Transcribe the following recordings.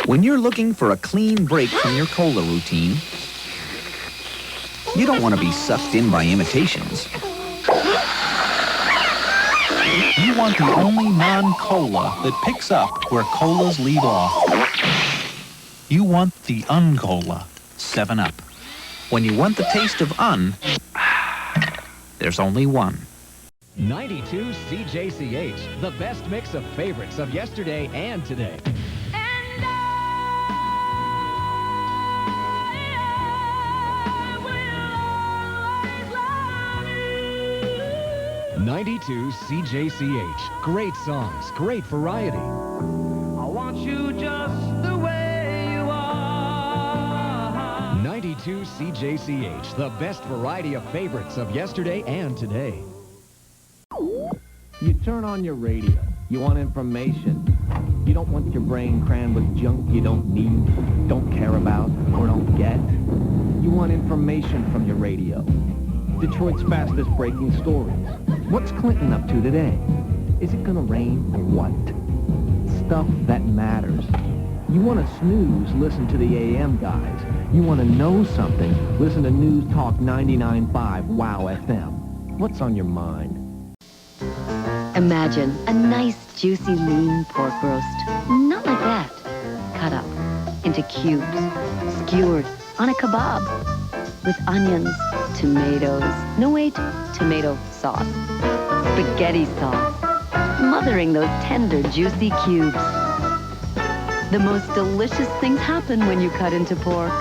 When you're looking for a clean break from your cola routine, you don't want to be sucked in by imitations. You want the only non-cola that picks up where colas leave off. You want the Un-Cola, 7-Up. When you want the taste of there's only one. 92 CJCH, the best mix of favorites of yesterday and today. 92 CJCH. Great songs, great variety. I want you just the way you are. 92 CJCH, the best variety of favorites of yesterday and today. You turn on your radio. You want information. You don't want your brain crammed with junk you don't need, don't care about, or don't get. You want information from your radio. Detroit's fastest breaking stories. What's Clinton up to today? Is it gonna rain or what? Stuff that matters. You want to snooze, listen to the AM guys. You want to know something, listen to News Talk 99.5 WOW FM. What's on your mind? Imagine a nice, juicy, lean pork roast. Not like that. Cut up into cubes, skewered on a kebab with onions, tomatoes, no wait, tomato sauce, spaghetti sauce, smothering those tender, juicy cubes. The most delicious things happen when you cut into pork.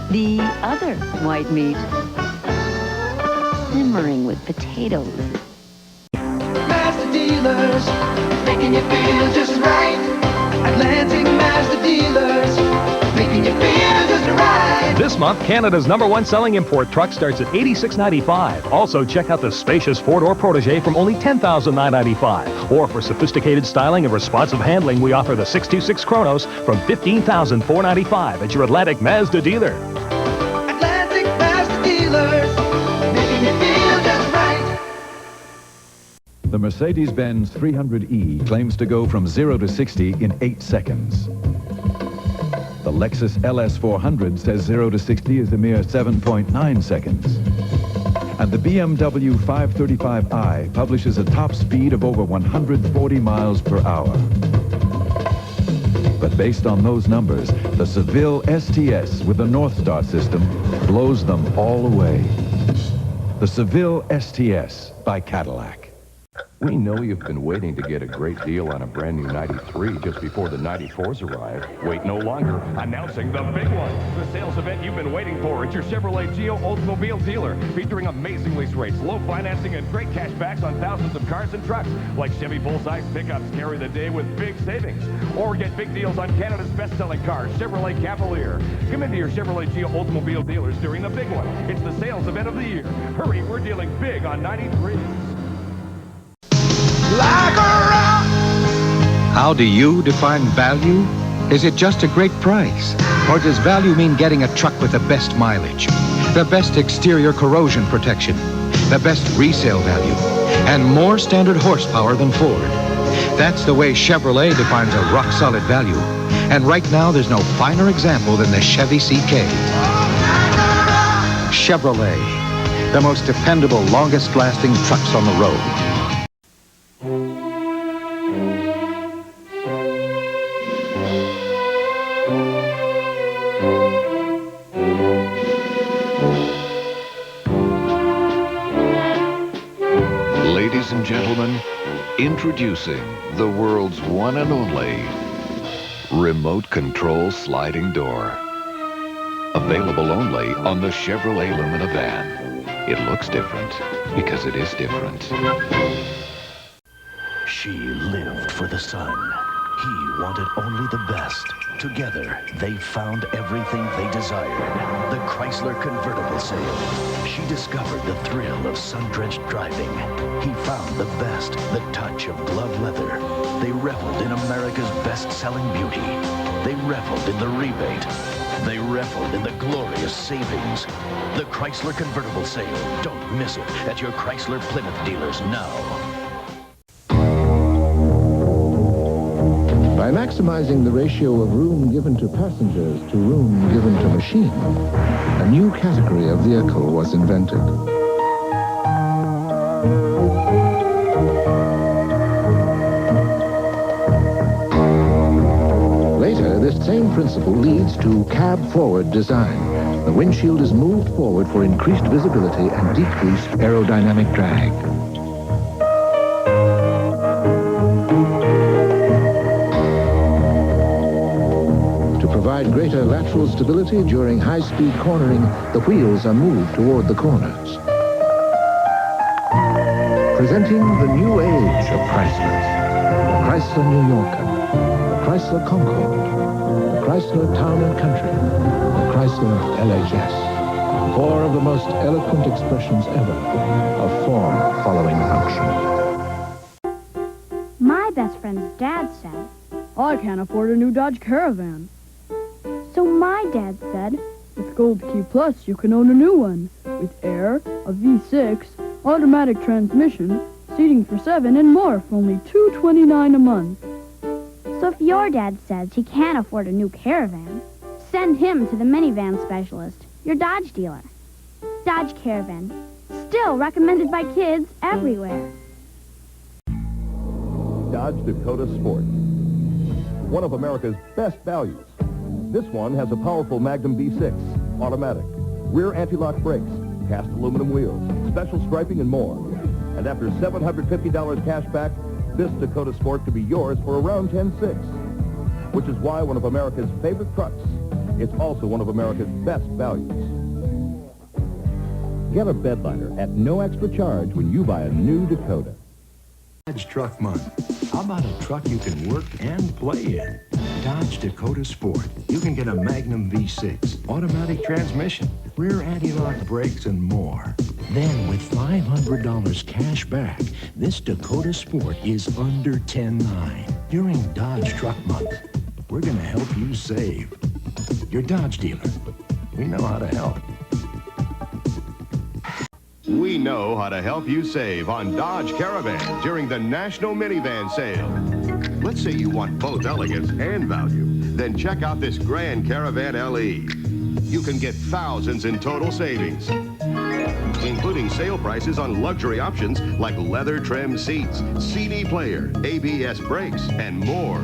The other white meat, simmering with potatoes. Master Dealers, making you feel just right. Atlantic Master Dealers, making you feel just right. This month, Canada's #1 selling import truck starts at $86.95. Also, check out the spacious four-door Protege from only $10,995. Or for sophisticated styling and responsive handling, we offer the 626 Kronos from $15,495 at your Atlantic Mazda dealer. Atlantic Master Dealers, making you feel just right. The Mercedes-Benz 300E claims to go from 0 to 60 in 8 seconds. The Lexus LS400 says 0 to 60 is a mere 7.9 seconds. And the BMW 535i publishes a top speed of over 140 miles per hour. But based on those numbers, the Seville STS with the North Star system blows them all away. The Seville STS by Cadillac. We know you've been waiting to get a great deal on a brand new 93 just before the 94s arrive. Wait no longer. Announcing the big one. The sales event you've been waiting for. It's your Chevrolet Geo Oldsmobile dealer. Featuring amazing lease rates, low financing, and great cash backs on thousands of cars and trucks. Like Chevy full-size pickups carry the day with big savings. Or get big deals on Canada's best-selling cars, Chevrolet Cavalier. Come into your Chevrolet Geo Oldsmobile dealers during the big one. It's the sales event of the year. Hurry, we're dealing big on 93s. Like a rock. How do you define value? Is it just a great price? Or does value mean getting a truck with the best mileage, the best exterior corrosion protection, the best resale value, and more standard horsepower than Ford? That's the way Chevrolet defines a rock-solid value. And right now, there's no finer example than the Chevy CK. Chevrolet, the most dependable, longest-lasting trucks on the road. Ladies and gentlemen, introducing the world's one and only remote control sliding door. Available only on the Chevrolet Lumina van. It looks different because it is different. She lived for the sun. He wanted only the best. Together, they found everything they desired. The Chrysler convertible sale. She discovered the thrill of sun-drenched driving. He found the best, the touch of glove leather. They reveled in America's best-selling beauty. They reveled in the rebate. They reveled in the glorious savings. The Chrysler convertible sale. Don't miss it at your Chrysler Plymouth dealers now. By maximizing the ratio of room given to passengers to room given to machine, a new category of vehicle was invented. Later, this same principle leads to cab-forward design. The windshield is moved forward for increased visibility and decreased aerodynamic drag. To provide greater lateral stability during high-speed cornering, the wheels are moved toward the corners. Presenting the new age of Chryslers. The Chrysler New Yorker, the Chrysler Concorde, the Chrysler Town and Country, the Chrysler LHS. Four of the most eloquent expressions ever of form following function. My best friend's dad said, I can't afford a new Dodge Caravan. So my dad said, with Gold Key Plus, you can own a new one. With air, a V6, automatic transmission, seating for 7, and more for only $229 a month. So if your dad says he can't afford a new Caravan, send him to the minivan specialist, your Dodge dealer. Dodge Caravan, still recommended by kids everywhere. Dodge Dakota Sport. One of America's best values. This one has a powerful Magnum V6, automatic, rear anti-lock brakes, cast aluminum wheels, special striping, and more. And after $750 cash back, this Dakota Sport could be yours for around $10,600, which is why one of America's favorite trucks. It's also one of America's best values. Get a bed liner at no extra charge when you buy a new Dakota. Dodge Truck Month. How about a truck you can work and play in? Dodge Dakota Sport. You can get a Magnum V6, automatic transmission, rear anti-lock brakes, and more. Then, with $500 cash back, this Dakota Sport is under $10,900. During Dodge Truck Month, we're going to help you save. Your Dodge dealer. We know how to help. We know how to help you save on Dodge Caravan during the National Minivan Sale. Let's say you want both elegance and value. Then check out this Grand Caravan LE. You can get thousands in total savings, including sale prices on luxury options like leather trim seats, CD player, ABS brakes, and more.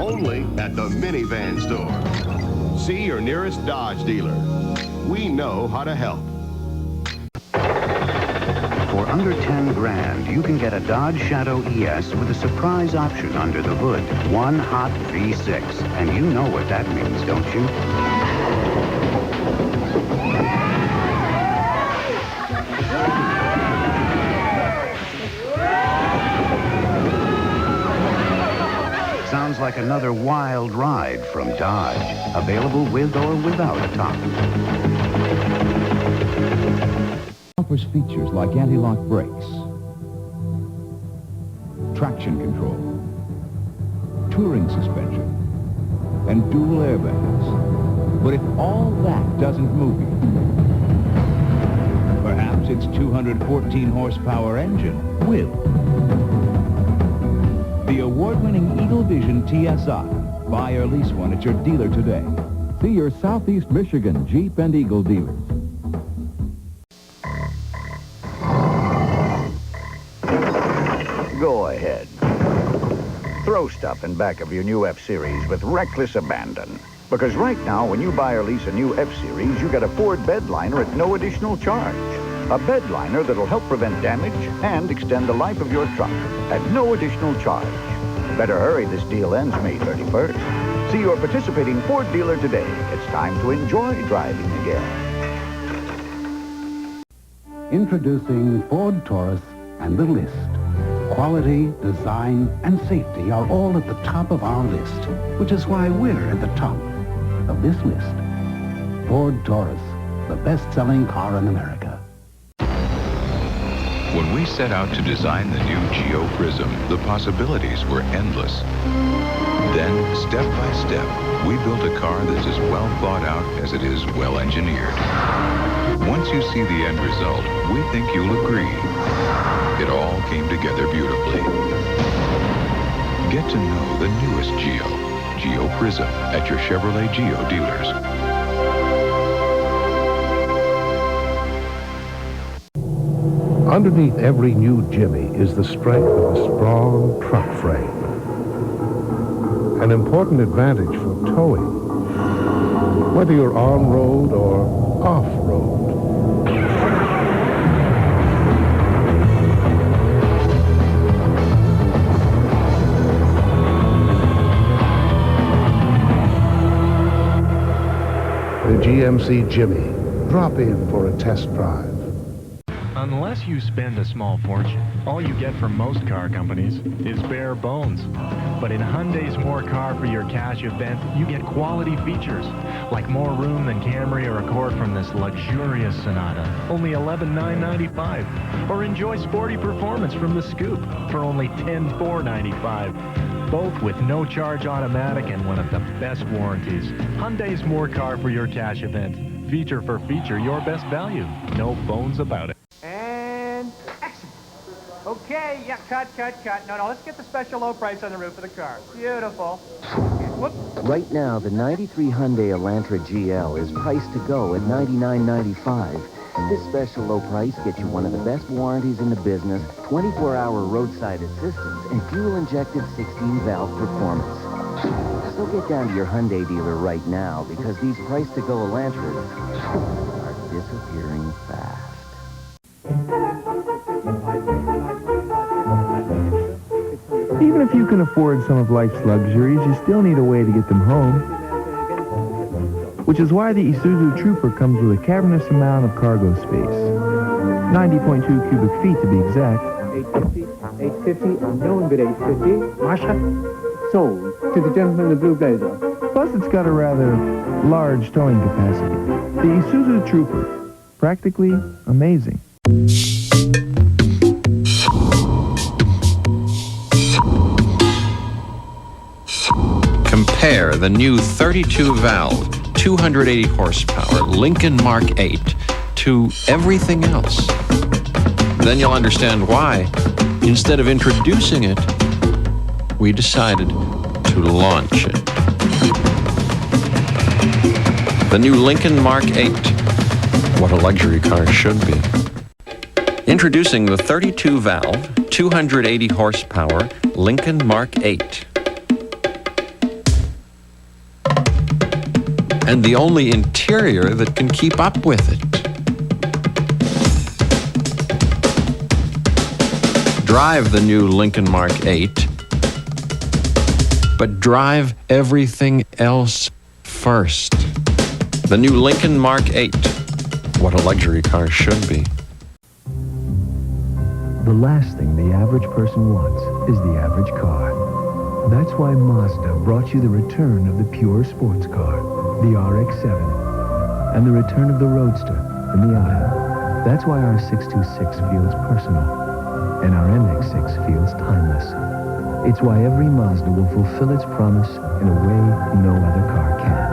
Only at the Minivan Store. See your nearest Dodge dealer. We know how to help. For under 10 grand, you can get a Dodge Shadow ES with a surprise option under the hood. One hot V6. And you know what that means, don't you? Sounds like another wild ride from Dodge. Available with or without a top. Offers features like anti-lock brakes, traction control, touring suspension, and dual airbags. But if all that doesn't move you, perhaps its 214 horsepower engine will. The award-winning Eagle Vision TSI. Buy or lease one at your dealer today. See your Southeast Michigan Jeep and Eagle dealers. Go ahead. Throw stuff in back of your new F-Series with reckless abandon. Because right now, when you buy or lease a new F-Series, you get a Ford bed liner at no additional charge. A bed liner that'll help prevent damage and extend the life of your truck at no additional charge. Better hurry, this deal ends May 31st. See your participating Ford dealer today. It's time to enjoy driving again. Introducing Ford Taurus and the List. Quality, design, and safety are all at the top of our list, which is why we're at the top of this list. Ford Taurus, the best-selling car in America. When we set out to design the new Geo Prism, the possibilities were endless. Then, step by step, we built a car that's as well thought out as it is well engineered. Once you see the end result, we think you'll agree. It all came together beautifully. Get Get to know the newest Geo Prism at your Chevrolet Geo dealers. Underneath every new Jimmy is the strength of a strong truck frame. An important advantage for towing, whether you're on-road or off-road. The GMC Jimmy. Drop in for a test drive. Unless you spend a small fortune, all you get from most car companies is bare bones. But in Hyundai's More Car for Your Cash event, you get quality features, like more room than Camry or Accord from this luxurious Sonata, only $11,995. Or enjoy sporty performance from the Scoop for only $10,495. Both with no charge automatic and one of the best warranties. Hyundai's More Car for Your Cash event. Feature for feature, your best value. No bones about it. And action. Okay, yeah, cut. No, let's get the special low price on the roof of the car. Beautiful. Whoop. Right now, the 93 Hyundai Elantra GL is priced to go at $99.95. This special low price gets you one of the best warranties in the business, 24-hour roadside assistance, and fuel-injected 16-valve performance. So get down to your Hyundai dealer right now, because these price-to-go Elantras are disappearing fast. Even if you can afford some of life's luxuries, you still need a way to get them home. Which is why the Isuzu Trooper comes with a cavernous amount of cargo space. 90.2 cubic feet to be exact. 850, no one bid 850. Masha, sold to the gentleman in the blue blazer. Plus, it's got a rather large towing capacity. The Isuzu Trooper, practically amazing. Compare the new 32-valve, 280 horsepower Lincoln Mark 8 to everything else. Then you'll understand why, instead of introducing it, we decided to launch it. The new Lincoln Mark 8. What a luxury car should be. Introducing the 32-valve, 280 horsepower Lincoln Mark 8. And the only interior that can keep up with it. Drive the new Lincoln Mark 8, but drive everything else first. The new Lincoln Mark 8. What a luxury car should be. The last thing the average person wants is the average car. That's why Mazda brought you the return of the pure sports car, the RX-7, and the return of the Roadster, the Miata. That's why our 626 feels personal, and our MX-6 feels timeless. It's why every Mazda will fulfill its promise in a way no other car can.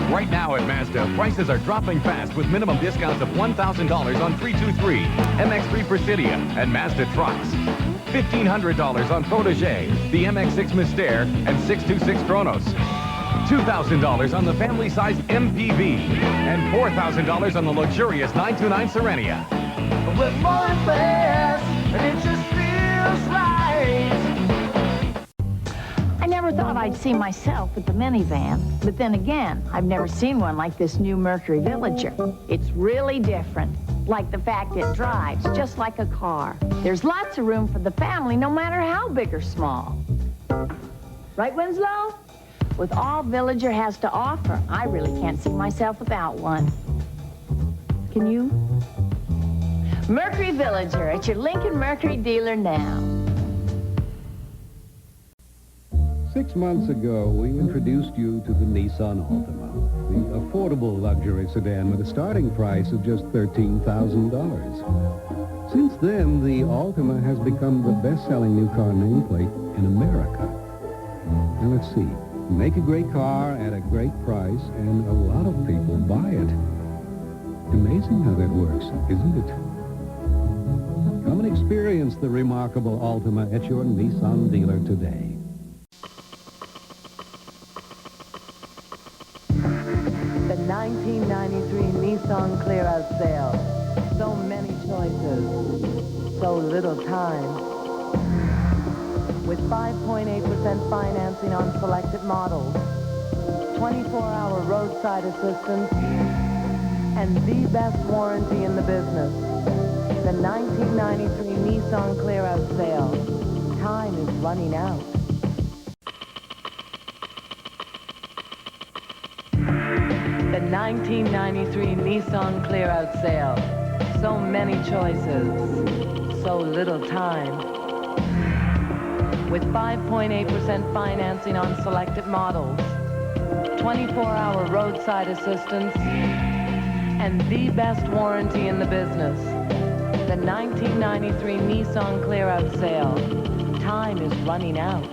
Right now at Mazda, prices are dropping fast with minimum discounts of $1,000 on 323, MX-3 Presidia, and Mazda trucks. $1,500 on Protégé, the MX-6 Mystère, and 626 Kronos. $2,000 on the family-sized MPV, and $4,000 on the luxurious 929 Serenia. We're more fast, and it just feels right. I never thought I'd see myself with the minivan, but then again, I've never seen one like this new Mercury Villager. It's really different, like the fact it drives just like a car. There's lots of room for the family, no matter how big or small. Right, Winslow? With all Villager has to offer, I really can't see myself without one. Can you? Mercury Villager at your Lincoln Mercury dealer now. 6 months ago, we introduced you to the Nissan Altima, the affordable luxury sedan with a starting price of just $13,000. Since then, the Altima has become the best-selling new car nameplate in America. Now let's see. Make a great car at a great price, and a lot of people buy it. Amazing how that works, isn't it? Come and experience the remarkable Altima at your Nissan dealer today. The 1993 Nissan Clear-Out Sale. So many choices, so little time. With 5.8% financing on selected models, 24-hour roadside assistance, and the best warranty in the business. The 1993 Nissan Clear-Out Sale. Time is running out. The 1993 Nissan Clear-Out Sale. So many choices, so little time. With 5.8% financing on selected models, 24-hour roadside assistance, and the best warranty in the business. The 1993 Nissan Clear-Out Sale. Time is running out.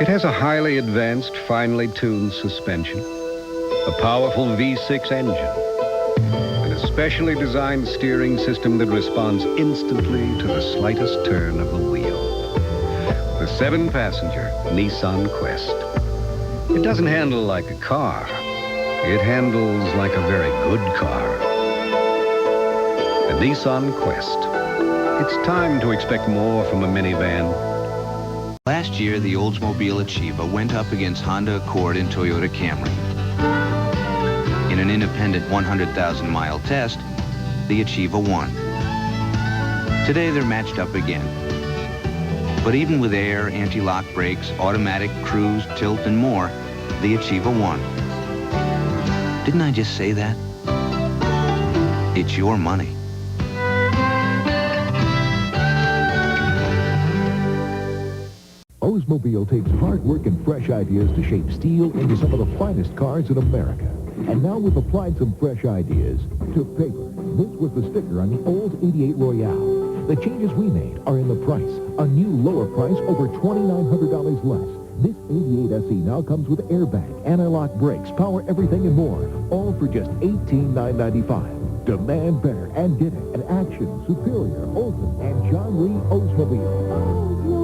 It has a highly advanced, finely tuned suspension, a powerful V6 engine, and a specially designed steering system that responds instantly to the slightest turn of the wheel. The 7-passenger Nissan Quest. It doesn't handle like a car. It handles like a very good car. A Nissan Quest. It's time to expect more from a minivan. Last year, the Oldsmobile Achieva went up against Honda Accord and Toyota Camry. In an independent 100,000-mile test, the Achieva won. Today, they're matched up again. But even with air, anti-lock brakes, automatic, cruise, tilt, and more, the Achieva won. Didn't I just say that? It's your money. Oldsmobile takes hard work and fresh ideas to shape steel into some of the finest cars in America. And now we've applied some fresh ideas to paper. This was the sticker on the old 88 Royale. The changes we made are in the price. A new lower price over $2,900 less. This 88 SE now comes with airbag, anti-lock brakes, power everything and more. All for just $18,995. Demand better and get it at Action, Superior, Olson, and John Lee Oldsmobile.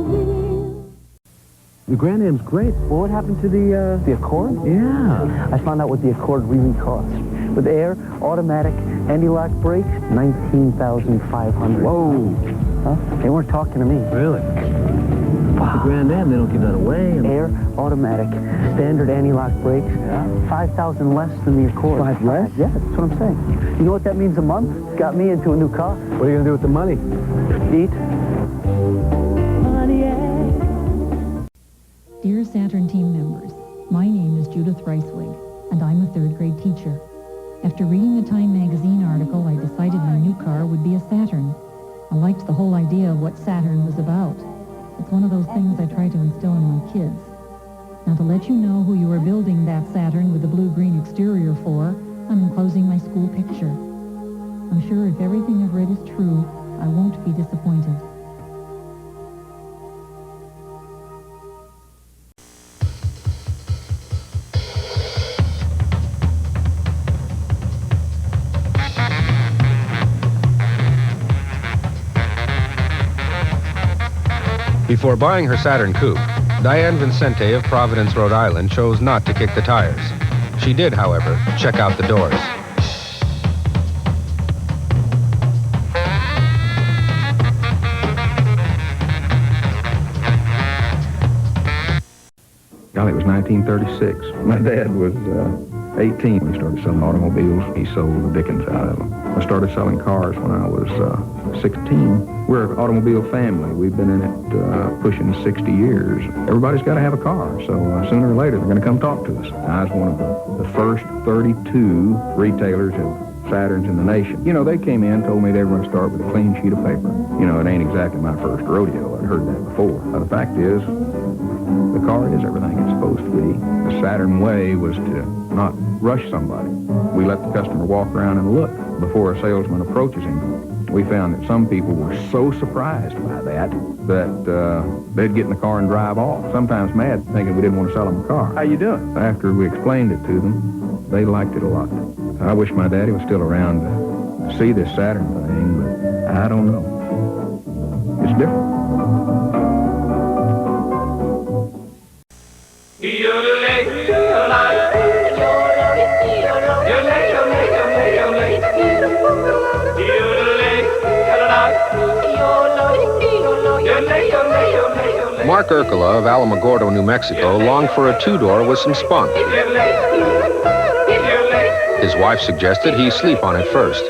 The Grand Am's great. Well, what happened to the Accord? Yeah. I found out what the Accord really costs. With air, automatic, anti-lock brakes, $19,500. Whoa. Huh? They weren't talking to me. Really? Wow. The Grand Am, they don't give that away. Air, automatic, standard anti-lock brakes, $5,000 less than the Accord. $5 less? Yeah, that's what I'm saying. You know what that means a month? It's got me into a new car. What are you going to do with the money? Eat. Dear Saturn team members, my name is Judith Reiswig, and I'm a third-grade teacher. After reading the Time magazine article, I decided my new car would be a Saturn. I liked the whole idea of what Saturn was about. It's one of those things I try to instill in my kids. Now, to let you know who you are building that Saturn with the blue-green exterior for, I'm enclosing my school picture. I'm sure if everything I've read is true, I won't be disappointed. Before buying her Saturn Coupe, Diane Vincente of Providence, Rhode Island chose not to kick the tires. She did, however, check out the doors. Golly, it was 1936. My dad was 18 when he started selling automobiles. He sold the Dickens out of them. I started selling cars when I was 16. We're an automobile family. We've been in it pushing 60 years. Everybody's got to have a car, so sooner or later they're going to come talk to us. I was one of the first 32 retailers of Saturns in the nation. You know, they came in, told me they were going to start with a clean sheet of paper. You know, it ain't exactly my first rodeo. I'd heard that before. The fact is, the car is everything it's supposed to be. The Saturn way was to not rush somebody. We let the customer walk around and look before a salesman approaches him. We found that some people were so surprised by that they'd get in the car and drive off, sometimes mad, thinking we didn't want to sell them a car. How you doing? After we explained it to them, they liked it a lot. I wish my daddy was still around to see this Saturn thing, but I don't know. It's different. Mark Urkula of Alamogordo, New Mexico, longed for a two-door with some spunk. His wife suggested he sleep on it first.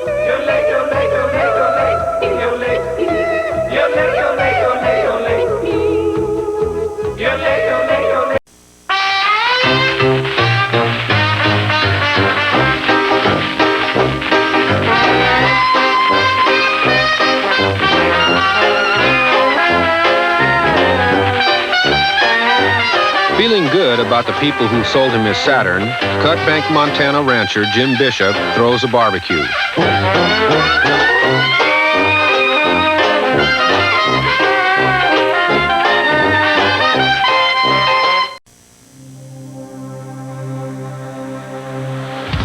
Feeling good about the people who sold him his Saturn, Cutbank, Montana rancher Jim Bishop throws a barbecue.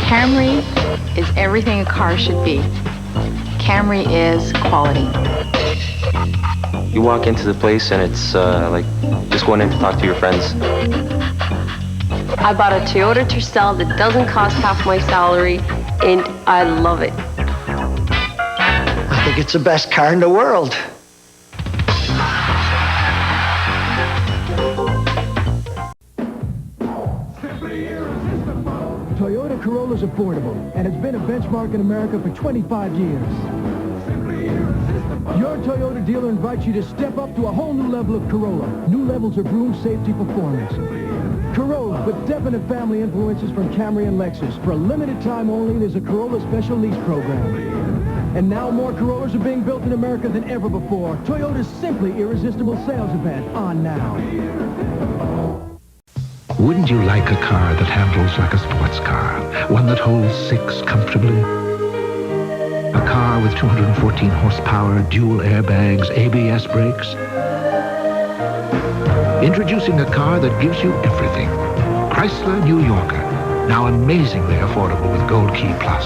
Camry is everything a car should be. Camry is quality. You walk into the place and it's like just going in to talk to your friends. I bought a Toyota Tercel that doesn't cost half my salary, and I love it. I think it's the best car in the world. Toyota Corolla's affordable, and it's been a benchmark in America for 25 years. Your Toyota dealer invites you to step up to a whole new level of Corolla. New levels of room, safety, performance. Corolla with definite family influences from Camry and Lexus. For a limited time only, there's a Corolla special lease program. And now more Corollas are being built in America than ever before. Toyota's simply irresistible sales event on now. Wouldn't you like a car that handles like a sports car? One that holds 6 comfortably? A car with 214 horsepower, dual airbags, ABS brakes? Introducing a car that gives you everything. Chrysler New Yorker, now amazingly affordable with Gold Key Plus.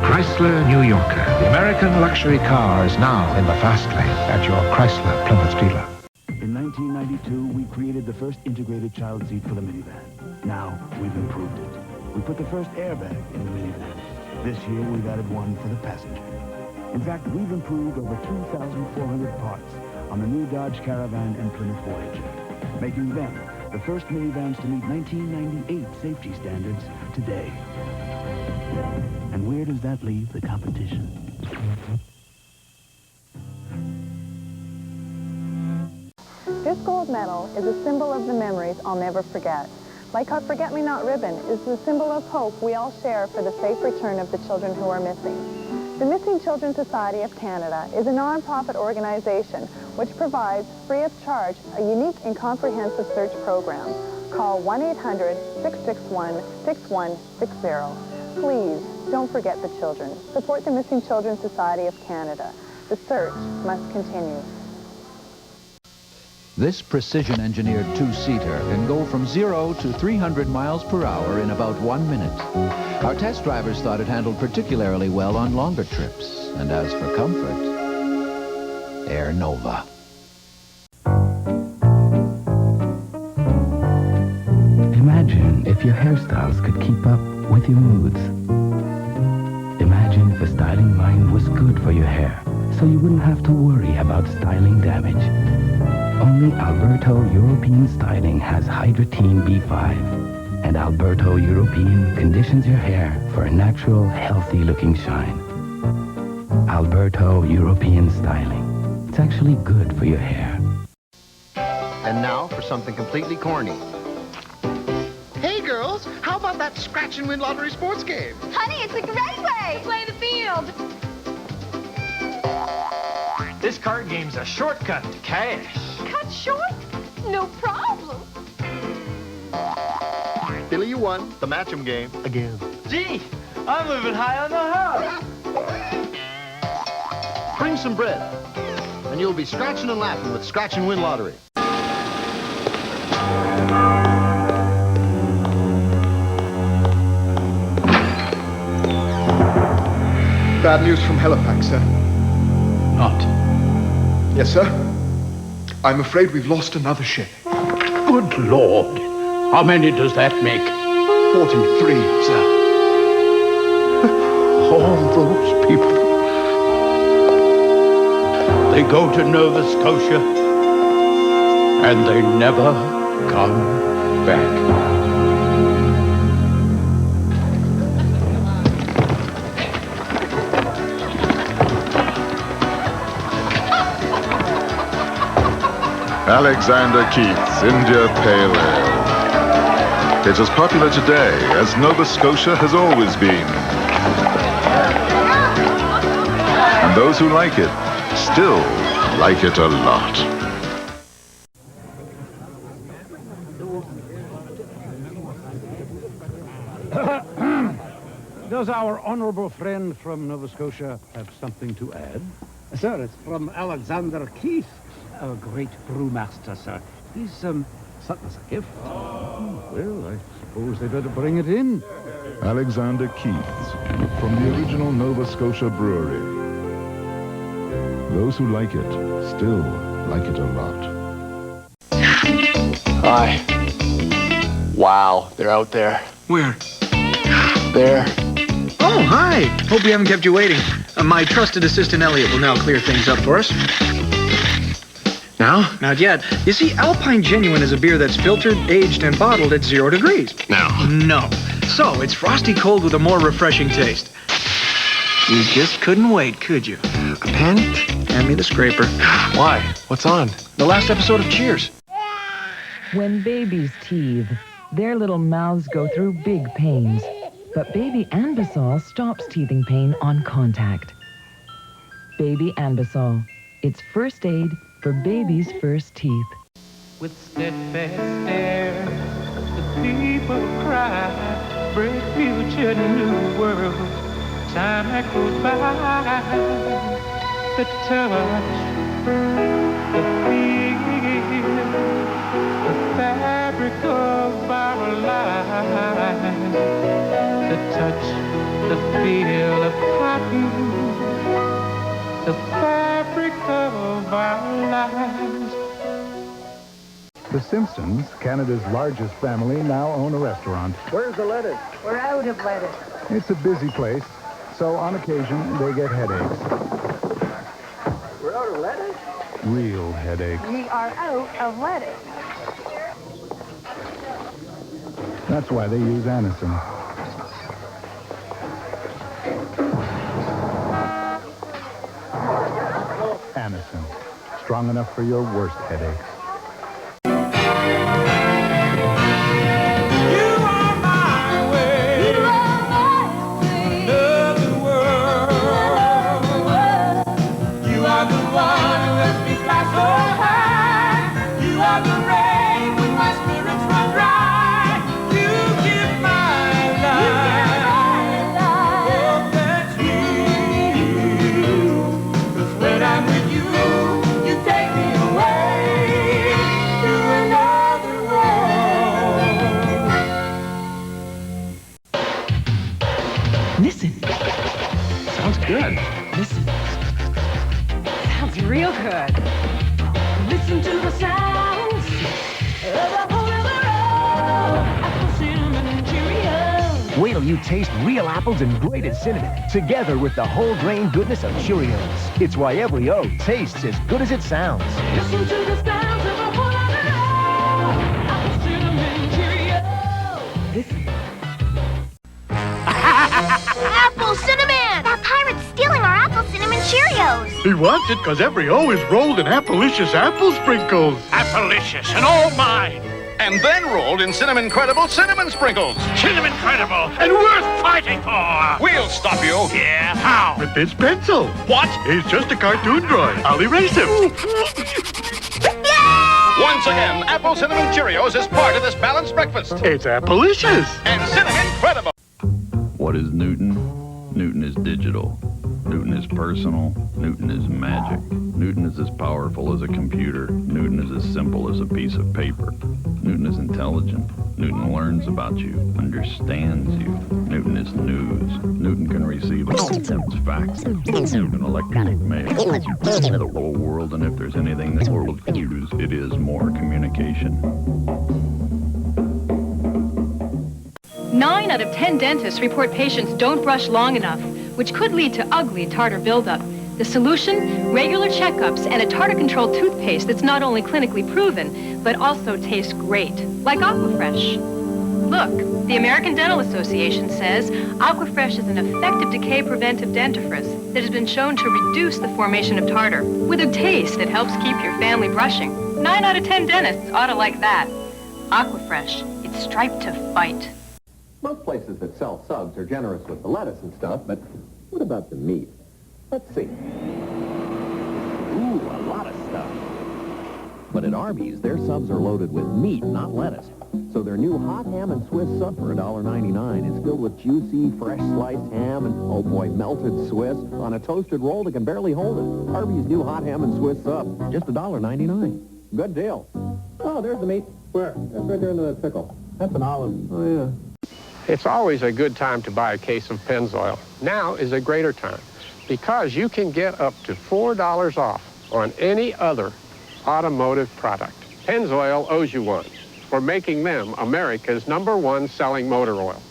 Chrysler New Yorker, the American luxury car, is now in the fast lane at your Chrysler Plymouth dealer. In 1992, we created the first integrated child seat for the minivan. Now, we've improved it. We put the first airbag in the minivan. This year, we've added one for the passenger. In fact, we've improved over 2,400 parts on the new Dodge Caravan and Plymouth Voyager, making them the first minivans to meet 1998 safety standards today. And where does that leave the competition? This gold medal is a symbol of the memories I'll never forget. Like our Forget-Me-Not ribbon is the symbol of hope we all share for the safe return of the children who are missing. The Missing Children Society of Canada is a non-profit organization which provides, free of charge, a unique and comprehensive search program. Call 1-800-661-6160. Please, don't forget the children. Support the Missing Children Society of Canada. The search must continue. This precision-engineered two-seater can go from 0 to 300 miles per hour in about 1 minute. Our test drivers thought it handled particularly well on longer trips. And as for comfort, Air Nova. Imagine if your hairstyles could keep up with your moods. Imagine if a styling line was good for your hair, so you wouldn't have to worry about styling damage. Only Alberto European Styling has Hydratine B5. And Alberto European conditions your hair for a natural, healthy-looking shine. Alberto European Styling. It's actually good for your hair. And now for something completely corny. Hey, girls, how about that scratch and win lottery sports game? Honey, it's a great way to play the field. This card game's a shortcut to cash. Cut short? No problem. Billy, you won the match'em game again. Gee, I'm living high on the hog. Bring some bread, and you'll be scratching and laughing with Scratch and Win Lottery. Bad news from Halifax, sir. Not. Yes, sir. I'm afraid we've lost another ship. Good Lord. How many does that make? 43, sir. All those people. They go to Nova Scotia, and they never come back. Alexander Keith's India Pale Ale. It's as popular today as Nova Scotia has always been. And those who like it still like it a lot. Does our honorable friend from Nova Scotia have something to add? Sir, it's from Alexander Keith, a great brewmaster, sir. He's, sent us a gift. Well, I suppose they better bring it in. Alexander Keith's from the original Nova Scotia brewery. Those who like it still like it a lot. Hi. Wow, they're out there. Where? There. Oh, hi. Hope we haven't kept you waiting. My trusted assistant Elliot will now clear things up for us. No? Not yet. You see, Alpine Genuine is a beer that's filtered, aged, and bottled at 0 degrees. No. No. So, it's frosty cold with a more refreshing taste. You just couldn't wait, could you? A pen? Hand me the scraper. Why? What's on? The last episode of Cheers. When babies teethe, their little mouths go through big pains. But Baby Anbesol stops teething pain on contact. Baby Anbesol. It's first aid for baby's first teeth. With steadfast stare, the people cry, break future new world. Time that goes by, the touch, the feel, the fabric of our lives. The touch, the feel of cotton, the fabric of our lives. The Simpsons, Canada's largest family, now own a restaurant. Where's the lettuce? We're out of lettuce. It's a busy place, so on occasion they get headaches. We're out of lettuce? Real headaches. We are out of lettuce. That's why they use Anacin. Anacin. Strong enough for your worst headaches. Listen. Sounds good. Listen. Sounds real good. Listen to the sounds of the whole of the road. Apple cinnamon Cheerios. Wait till you taste real apples and grated cinnamon together with the whole grain goodness of Cheerios. It's why every O tastes as good as it sounds. Listen to the sounds of the whole of the road. Apple cinnamon Cheerios. Listen. Apple Cinnamon! That pirate's stealing our Apple Cinnamon Cheerios. He wants it because every O is rolled in Appalicious apple sprinkles. Appalicious and all mine. And then rolled in Cinnamon Credible cinnamon sprinkles. Cinnamon Credible and worth fighting for. We'll stop you. Yeah, how? With this pencil. What? He's just a cartoon drawing. I'll erase him. Once again, Apple Cinnamon Cheerios is part of this balanced breakfast. It's Appalicious. And Cinnamon Credible. What is Newton? Newton is digital. Newton is personal. Newton is magic. Newton is as powerful as a computer. Newton is as simple as a piece of paper. Newton is intelligent. Newton learns about you, understands you. Newton is news. Newton can receive facts, Newton electronic mail, the whole world, and if there's anything the world can use, it is more communication. 9 out of 10 dentists report patients don't brush long enough, which could lead to ugly tartar buildup. The solution? Regular checkups and a tartar-controlled toothpaste that's not only clinically proven, but also tastes great, like Aquafresh. Look, the American Dental Association says Aquafresh is an effective decay preventive dentifrice that has been shown to reduce the formation of tartar with a taste that helps keep your family brushing. 9 out of 10 dentists ought to like that. Aquafresh, it's striped to fight. Most places that sell subs are generous with the lettuce and stuff, but what about the meat? Let's see. Ooh, a lot of stuff. But at Arby's, their subs are loaded with meat, not lettuce. So their new hot ham and Swiss sub for $1.99 is filled with juicy, fresh sliced ham and, oh boy, melted Swiss on a toasted roll that can barely hold it. Arby's new hot ham and Swiss sub, just $1.99. Good deal. Oh, there's the meat. Where? That's right there into that pickle. That's an olive. Oh, yeah. It's always a good time to buy a case of Pennzoil. Now is a greater time because you can get up to $4 off on any other automotive product. Pennzoil owes you one for making them America's #1 selling motor oil.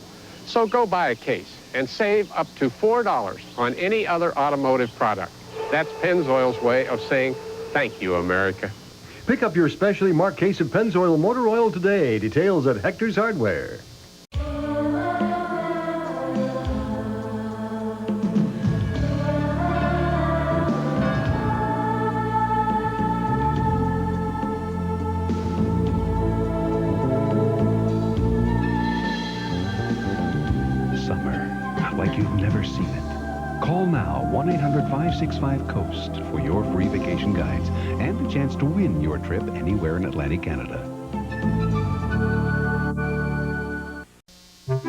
So go buy a case and save up to $4 on any other automotive product. That's Pennzoil's way of saying thank you, America. Pick up your specially marked case of Pennzoil motor oil today. Details at Hector's Hardware. Like you've never seen it. Call now 1-800-565-COAST for your free vacation guides and the chance to win your trip anywhere in Atlantic Canada.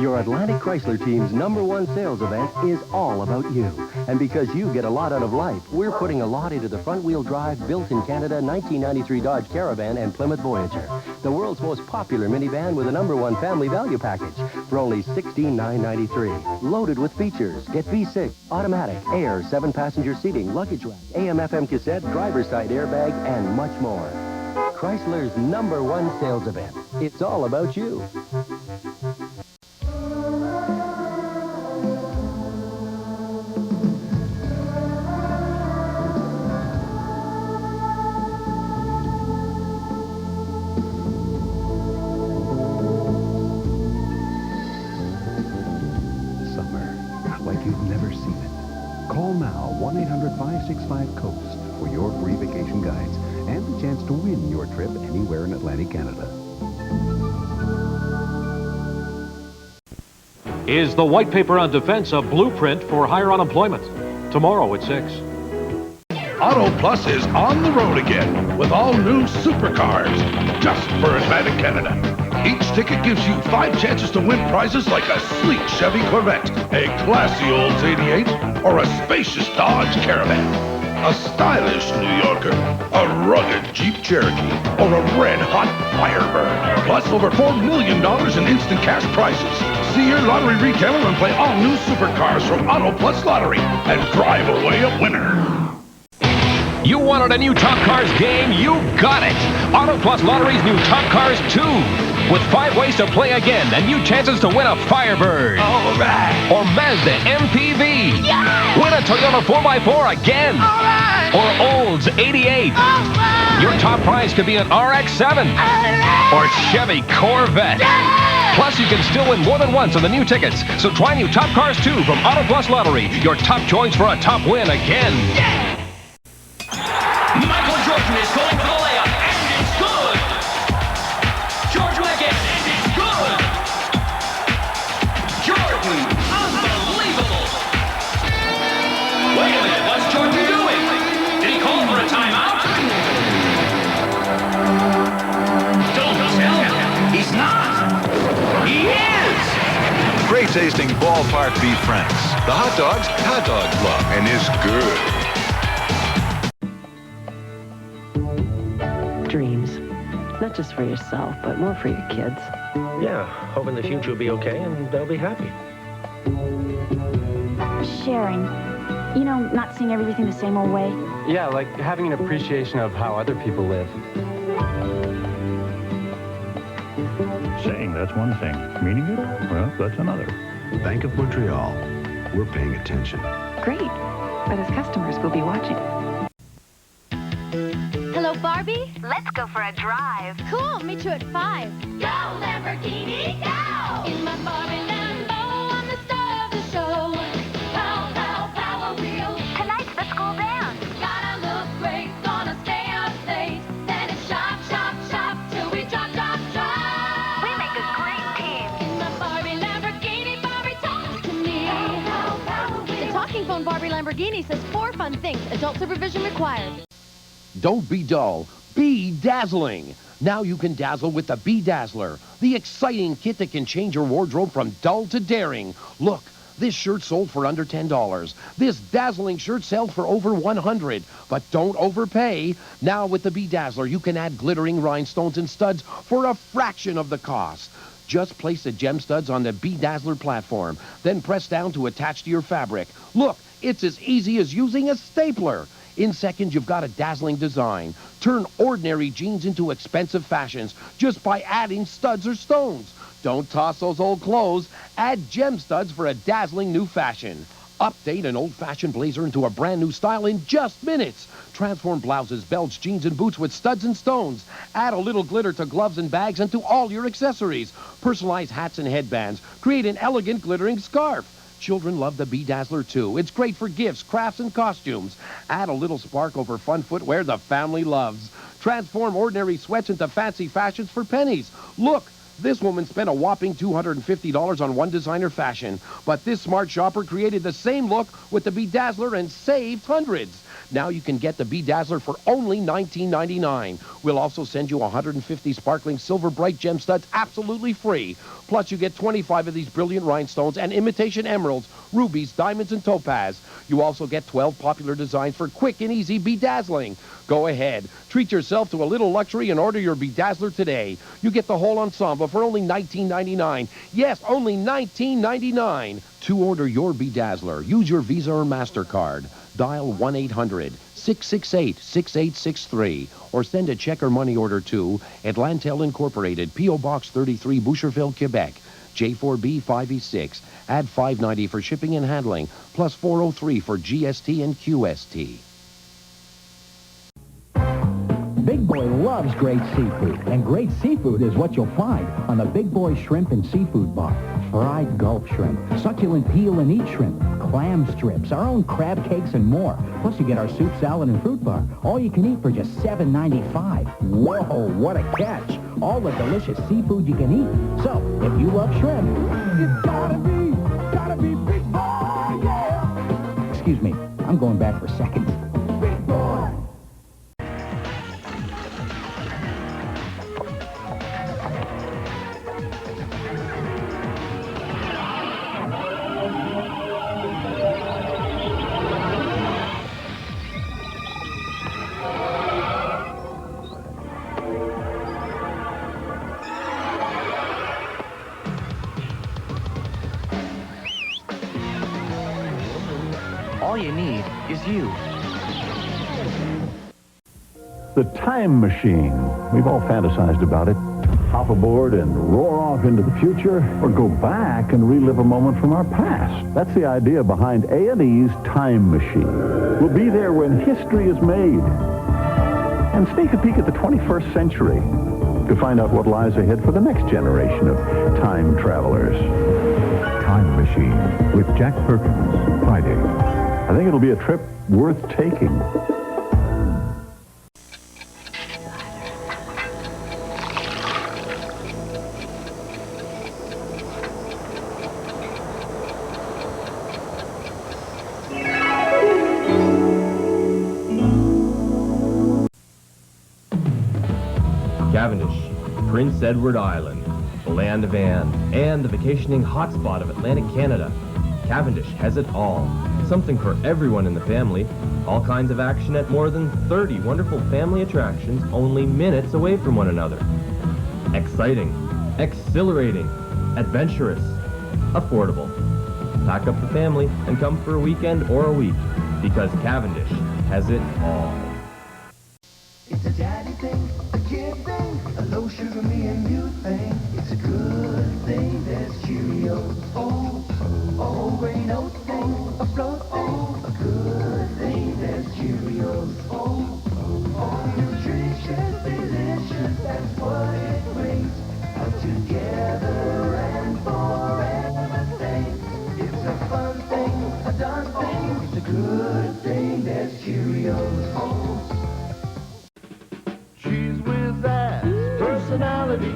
Your Atlantic Chrysler team's #1 sales event is all about you. And because you get a lot out of life, we're putting a lot into the front-wheel drive, built-in-Canada 1993 Dodge Caravan and Plymouth Voyager. The world's most popular minivan with a #1 family value package for only $16,993. Loaded with features. Get V6, automatic, air, 7-passenger seating, luggage rack, AM/FM cassette, driver's side airbag, and much more. Chrysler's #1 sales event. It's all about you. Call now 1-800-565-COAST for your free vacation guides and the chance to win your trip anywhere in Atlantic Canada. Is the White Paper on Defense a blueprint for higher unemployment? Tomorrow at 6. Auto Plus is on the road again with all new supercars just for Atlantic Canada. Each ticket gives you 5 chances to win prizes like a sleek Chevy Corvette, a classy Olds 88, or a spacious Dodge Caravan, a stylish New Yorker, a rugged Jeep Cherokee, or a red-hot Firebird. Plus over $4 million in instant cash prizes. See your lottery retailer and play all new supercars from Auto Plus Lottery and drive away a winner. You wanted a new Top Cars game? You got it! Auto Plus Lottery's new Top Cars 2. With 5 ways to play again and new chances to win a Firebird. All right. Or Mazda MPV. Yeah. Win a Toyota 4x4 again. All right. Or Olds 88. All right. Your top prize could be an RX-7. Right. Or Chevy Corvette. Yeah. Plus, you can still win more than once on the new tickets. So try new Top Cars 2 from Auto Plus Lottery. Your top choice for a top win again. Yeah. Michael Jordan is going for the layup, and it's good! Jordan again, and it's good! Jordan, unbelievable! Wait a minute, what's Jordan doing? Did he call for a timeout? Don't tell me. He's not! He is! Great delicious-tasting ballpark beef franks. The hot dogs love. And it's good. Dreams. Not just for yourself, but more for your kids. Yeah, hoping the future will be okay and they'll be happy. Sharing. You know, not seeing everything the same old way. Yeah, like having an appreciation of how other people live. Saying that's one thing. Meaning it? Well, that's another. Bank of Montreal. We're paying attention. Great. But as customers, we'll be watching. Hello, Barbie? Let's go for a drive. Cool, meet you at 5. Go, Lamborghini, go! In my Barbie Lambo, I'm the star of the show. Pow, pow, power wheels. Tonight's the school dance. Gotta look great, gonna stay up late. Then it's shop, shop, shop, till we drop, drop, drop. We make a great team. In my Barbie Lamborghini, Barbie talks to me. Pow, pow, power wheels. The talking phone Barbie Lamborghini says 4 fun things. Adult supervision required. Don't be dull. Be dazzling. Now you can dazzle with the Bedazzler, the exciting kit that can change your wardrobe from dull to daring. Look, this shirt sold for under $10. This dazzling shirt sells for over $100. But don't overpay. Now with the Bedazzler, you can add glittering rhinestones and studs for a fraction of the cost. Just place the gem studs on the Bedazzler platform, then press down to attach to your fabric. Look, it's as easy as using a stapler. In seconds, you've got a dazzling design. Turn ordinary jeans into expensive fashions just by adding studs or stones. Don't toss those old clothes. Add gem studs for a dazzling new fashion. Update an old-fashioned blazer into a brand new style in just minutes. Transform blouses, belts, jeans, and boots with studs and stones. Add a little glitter to gloves and bags and to all your accessories. Personalize hats and headbands. Create an elegant glittering scarf. Children love the Bedazzler, too. It's great for gifts, crafts, and costumes. Add a little spark over fun footwear the family loves. Transform ordinary sweats into fancy fashions for pennies. Look, this woman spent a whopping $250 on one designer fashion. But this smart shopper created the same look with the Bedazzler and saved hundreds. Now you can get the Bedazzler for only $19.99. We'll also send you 150 sparkling silver bright gem studs absolutely free. Plus, you get 25 of these brilliant rhinestones and imitation emeralds, rubies, diamonds, and topaz. You also get 12 popular designs for quick and easy bedazzling. Go ahead. Treat yourself to a little luxury and order your Bedazzler today. You get the whole ensemble for only $19.99. Yes, only $19.99. To order your Bedazzler, use your Visa or MasterCard. Dial 1-800-668-6863 or send a check or money order to Atlantel Incorporated, P.O. Box 33, Boucherville, Quebec, J4B 5E6. Add $5.90 for shipping and handling, plus $4.03 for GST and QST. Big Boy loves great seafood, and great seafood is what you'll find on the Big Boy Shrimp and Seafood Bar. Fried Gulf shrimp, succulent peel and eat shrimp, clam strips, our own crab cakes, and more. Plus, you get our soup, salad, and fruit bar. All you can eat for just $7.95. Whoa, what a catch. All the delicious seafood you can eat. So, if you love shrimp, it's gotta be Big Boy, yeah! Excuse me, I'm going back for seconds. Big Boy! All you need is you. The time machine. We've all fantasized about it. Hop aboard and roar off into the future, or go back and relive a moment from our past. That's the idea behind A&E's Time Machine. We'll be there when history is made. And sneak a peek at the 21st century to find out what lies ahead for the next generation of time travelers. Time Machine with Jack Perkins, Friday. I think it'll be a trip worth taking. Cavendish, Prince Edward Island. land of Anne, and the vacationing hotspot of Atlantic Canada. Cavendish has it all. Something for everyone in the family. All kinds of action at more than 30 wonderful family attractions only minutes away from one another. Exciting, exhilarating, adventurous, affordable. Pack up the family and come for a weekend or a week, because Cavendish has it all. It's a daddy thing, a kid thing, a low sugar me and you thing. It's a good thing, there's Cheerios. Oh, oh, grain oat thing, a float thing. A good thing, there's Cheerios. Oh, oh, nutritious, delicious, that's what it brings. Together and forever thing. It's a fun thing, a done thing. It's a good thing, there's Cheerios. Oh. Cheese Whiz ass, personality,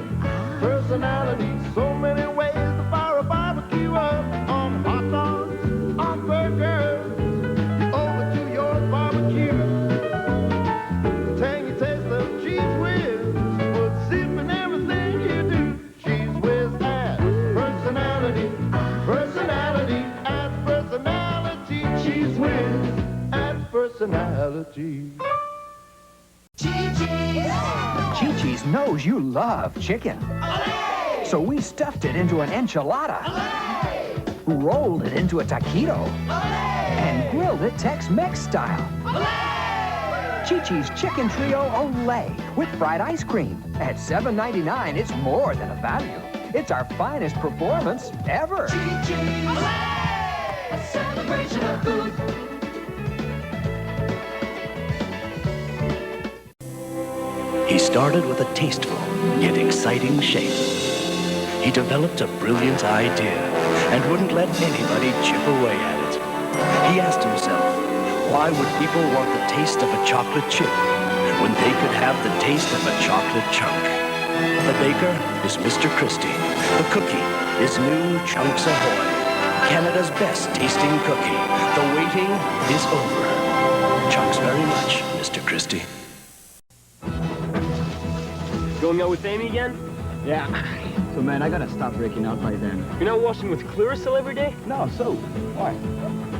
so many ways to fire a barbecue up. On hot dogs, on burgers, over to your barbecue. The tangy taste of Cheese Whiz will sip in everything you do. Cheese Whiz ass, personality, adds personality. Cheese Whiz adds personality. Chi-Chi's knows you love chicken. Olé! So we stuffed it into an enchilada. Olé! Rolled it into a taquito. Olé! And grilled it Tex-Mex style. Olé! Chi-Chi's Chicken Trio Olé with fried ice cream. At $7.99, it's more than a value. It's our finest performance ever. Chi-Chi's Olé! A celebration of food. He started with a tasteful, yet exciting shape. He developed a brilliant idea and wouldn't let anybody chip away at it. He asked himself, why would people want the taste of a chocolate chip when they could have the taste of a chocolate chunk? The baker is Mr. Christie. The cookie is new Chunks Ahoy. Canada's best tasting cookie. The waiting is over. Chunks very much, Mr. Christie. Going out with Amy again? Yeah. So, man, I gotta stop breaking out by then. You're not washing with Clearasil every day? No, soap. Why?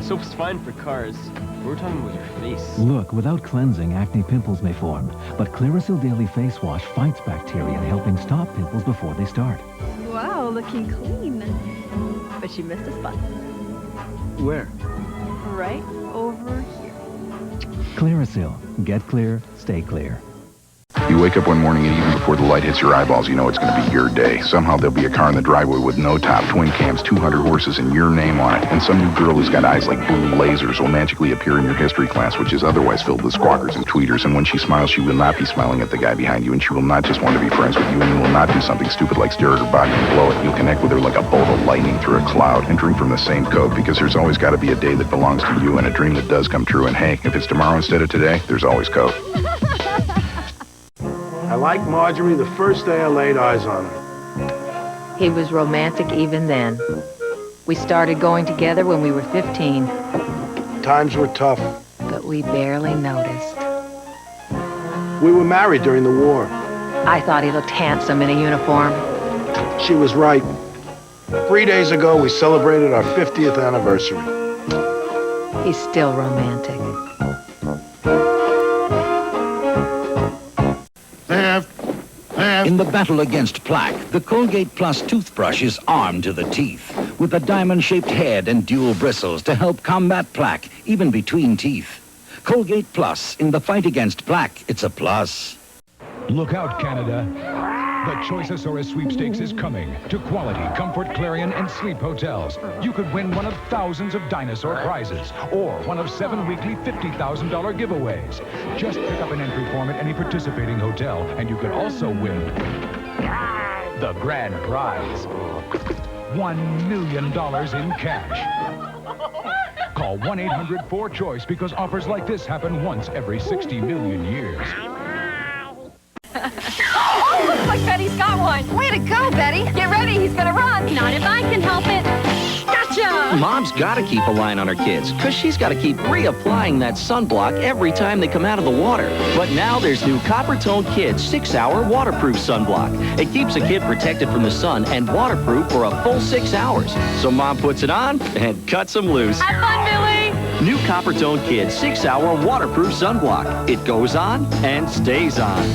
Soap's fine for cars. We're talking about your face. Look, without cleansing, acne pimples may form. But Clearasil Daily Face Wash fights bacteria, helping stop pimples before they start. Wow, looking clean. But you missed a spot. Where? Right over here. Clearasil. Get clear, stay clear. You wake up one morning and even before the light hits your eyeballs, you know it's going to be your day. Somehow there'll be a car in the driveway with no top, twin cams, 200 horses, and your name on it. And some new girl who's got eyes like blue lasers will magically appear in your history class, which is otherwise filled with squawkers and tweeters. And when she smiles, she will not be smiling at the guy behind you, and she will not just want to be friends with you, and you will not do something stupid like stare at her body and blow it. You'll connect with her like a bolt of lightning through a cloud and drink from the same Coke, because there's always got to be a day that belongs to you and a dream that does come true. And hey, if it's tomorrow instead of today, there's always Coke. I liked Marjorie the first day I laid eyes on her. He was romantic even then. We started going together when we were 15. Times were tough. But we barely noticed. We were married during the war. I thought he looked handsome in a uniform. She was right. 3 days ago, we celebrated our 50th anniversary. He's still romantic. In the battle against plaque, the Colgate Plus toothbrush is armed to the teeth with a diamond-shaped head and dual bristles to help combat plaque, even between teeth. Colgate Plus, in the fight against plaque, it's a plus. Look out, Canada. The Choiceosaurus Sweepstakes is coming to Quality, Comfort, Clarion, and Sleep hotels. You could win one of thousands of dinosaur prizes or one of 7 weekly $50,000 giveaways. Just pick up an entry form at any participating hotel, and you could also win the grand prize, $1 million in cash. Call 1-800-4CHOICE because offers like this happen once every 60 million years. Oh, looks like Betty's got one. Way to go, Betty. Get ready, he's gonna run. Not if I can help it. Gotcha! Mom's got to keep a line on her kids, because she's got to keep reapplying that sunblock every time they come out of the water. But now there's new Coppertone Kids 6-hour waterproof sunblock. It keeps a kid protected from the sun and waterproof for a full 6 hours. So Mom puts it on and cuts them loose. Have fun, Billy! New Coppertone Kids 6-hour waterproof sunblock. It goes on and stays on.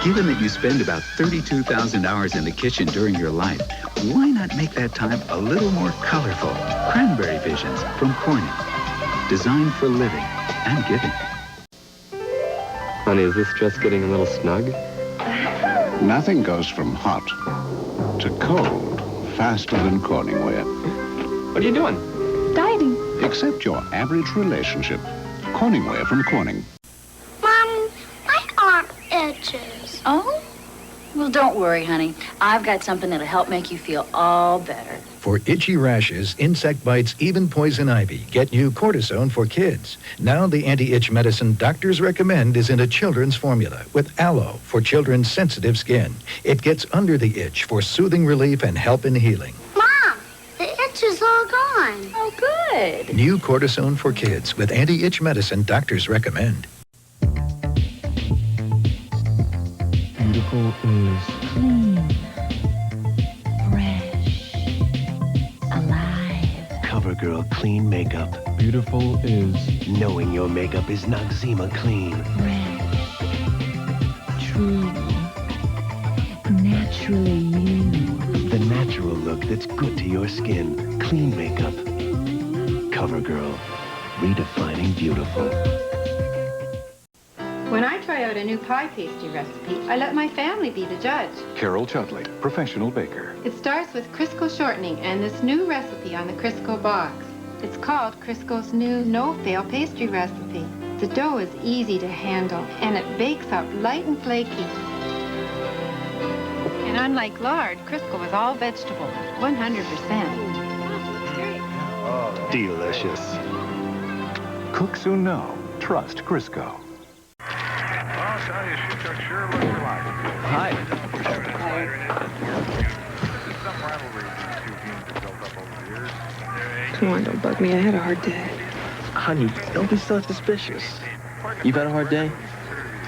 Given that you spend about 32,000 hours in the kitchen during your life, why not make that time a little more colorful? Cranberry Visions from Corning. Designed for living and giving. Honey, is this dress getting a little snug? Nothing goes from hot to cold faster than Corning wear. What are you doing? Dieting. Except your average relationship. Corning wear from Corning. Mom, my arm itches. Oh? Well, don't worry, honey. I've got something that'll help make you feel all better. For itchy rashes, insect bites, even poison ivy, get new cortisone for kids. Now the anti-itch medicine doctors recommend is in a children's formula with aloe for children's sensitive skin. It gets under the itch for soothing relief and help in healing. Mom, the itch is all gone. Oh, good. New cortisone for kids with anti-itch medicine doctors recommend. Beautiful is Clean. Fresh. Alive. CoverGirl Clean Makeup. beautiful is Knowing your makeup is Noxzema Clean. Fresh. True. Naturally you. The natural look that's good to your skin. Clean makeup. CoverGirl. Redefining beautiful. When I try out a new pie pastry recipe, I let my family be the judge. Carol Chudley, professional baker. It starts with Crisco shortening and this new recipe on the Crisco box. It's called Crisco's new no-fail pastry recipe. The dough is easy to handle, and it bakes up light and flaky. And unlike lard, Crisco is all vegetable, 100%. Delicious. Cooks who know. Trust Crisco. Hi. Come on, don't bug me. I had a hard day. Honey, don't be so suspicious. You've had a hard day?